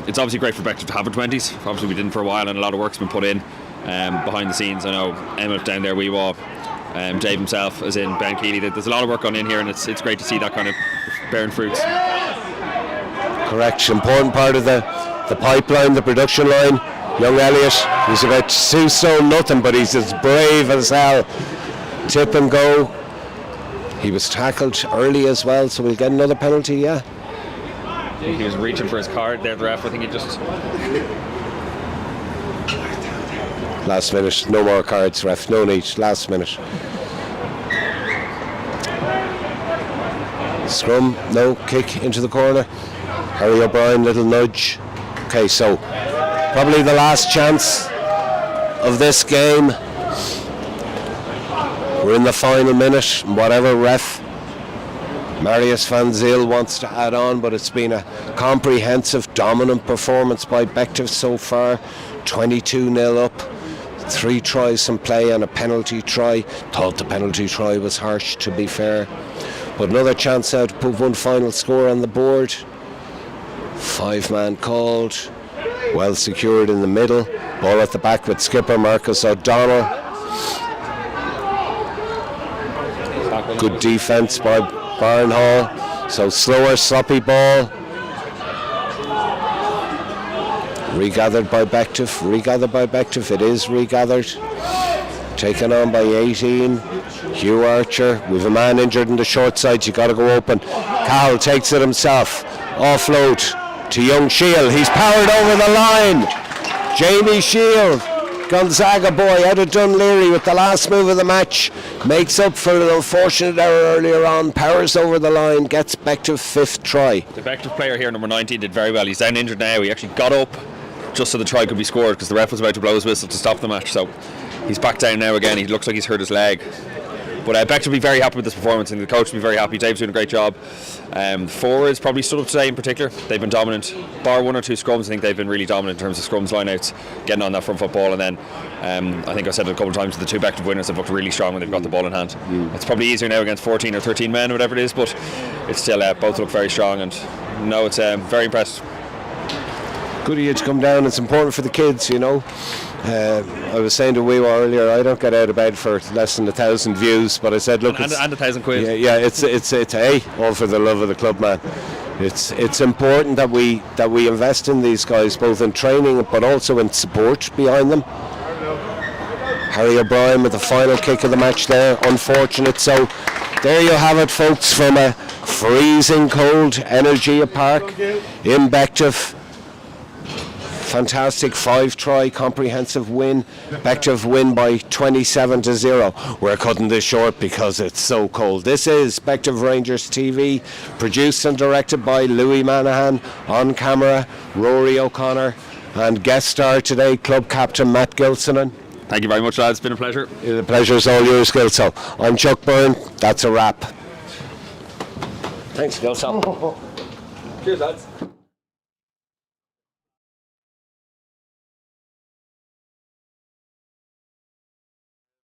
It's obviously great for Bective to have a 20s. Obviously, we didn't for a while, and a lot of work's been put in behind the scenes. I know Emmett down there, Weewaw, Dave himself, as in Ben Keeley. There's a lot of work gone in here, and it's great to see that kind of bearing fruits. Correct. Important part of the pipeline, the production line. Young Elliott, he's about 2 stone nothing, but he's as brave as hell. Tip and go. He was tackled early as well, so we'll get another penalty, yeah. He was reaching for his card there, the ref. I think he just... Last minute, no more cards, ref, no need, last minute. Scrum, no, kick into the corner. Harry O'Brien, little nudge. Okay, so probably the last chance of this game. We're in the final minute, whatever ref Marius Van Zyl wants to add on, but it's been a comprehensive, dominant performance by Bective so far. 22-0 up. 3 tries in play and a penalty try. Thought the penalty try was harsh, to be fair. But another chance now to put one final score on the board. 5-man called. Well secured in the middle. Ball at the back with skipper Marcus O'Donnell. Good defence by Barnhall. So slower, sloppy ball. Regathered by Bective, it is regathered. Taken on by 18. Hugh Archer, we've a man injured in the short side, you got to go open. Cahill takes it himself. Offload to young Shield, he's powered over the line. Jamie Shield, Gonzaga boy out of Dunleary with the last move of the match. Makes up for an unfortunate error earlier on, powers over the line, gets Bective 5th try. The Bective player here, number 19, did very well. He's down injured now. He actually got up just so the try could be scored because the ref was about to blow his whistle to stop the match. So he's back down now again. He looks like he's hurt his leg. But Bective will be very happy with this performance, and the coach will be very happy. Dave's doing a great job. Forwards probably stood up today in particular. They've been dominant. Bar 1 or 2 scrums, I think they've been really dominant in terms of scrums, lineouts, getting on that front foot ball. And then I think I said it a couple of times, the 2 Bective winners have looked really strong when they've got the ball in hand. It's probably easier now against 14 or 13 men or whatever it is, but it's still both look very strong. And no, it's very impressed. Good of you to come down. It's important for the kids, you know. I was saying to Weewa earlier, I don't get out of bed for less than 1,000 views, but I said, look, and 1,000 quid. Yeah, it's all for the love of the club, man. It's important that we invest in these guys, both in training but also in support behind them. Harry O'Brien with the final kick of the match there, unfortunate. So there you have it, folks, from a freezing cold Energia Park in Bective. Fantastic 5-try comprehensive win. Bective win by 27-0. We're cutting this short because it's so cold. This is Bective Rangers TV, produced and directed by Louis Manahan. On camera, Rory O'Connor, and guest star today, club captain Matt Gilsonan. Thank you very much, lads. It's been a pleasure. The pleasure's all yours, Gilso. I'm Chuck Byrne. That's a wrap. Thanks, Gilso. Cheers, lads.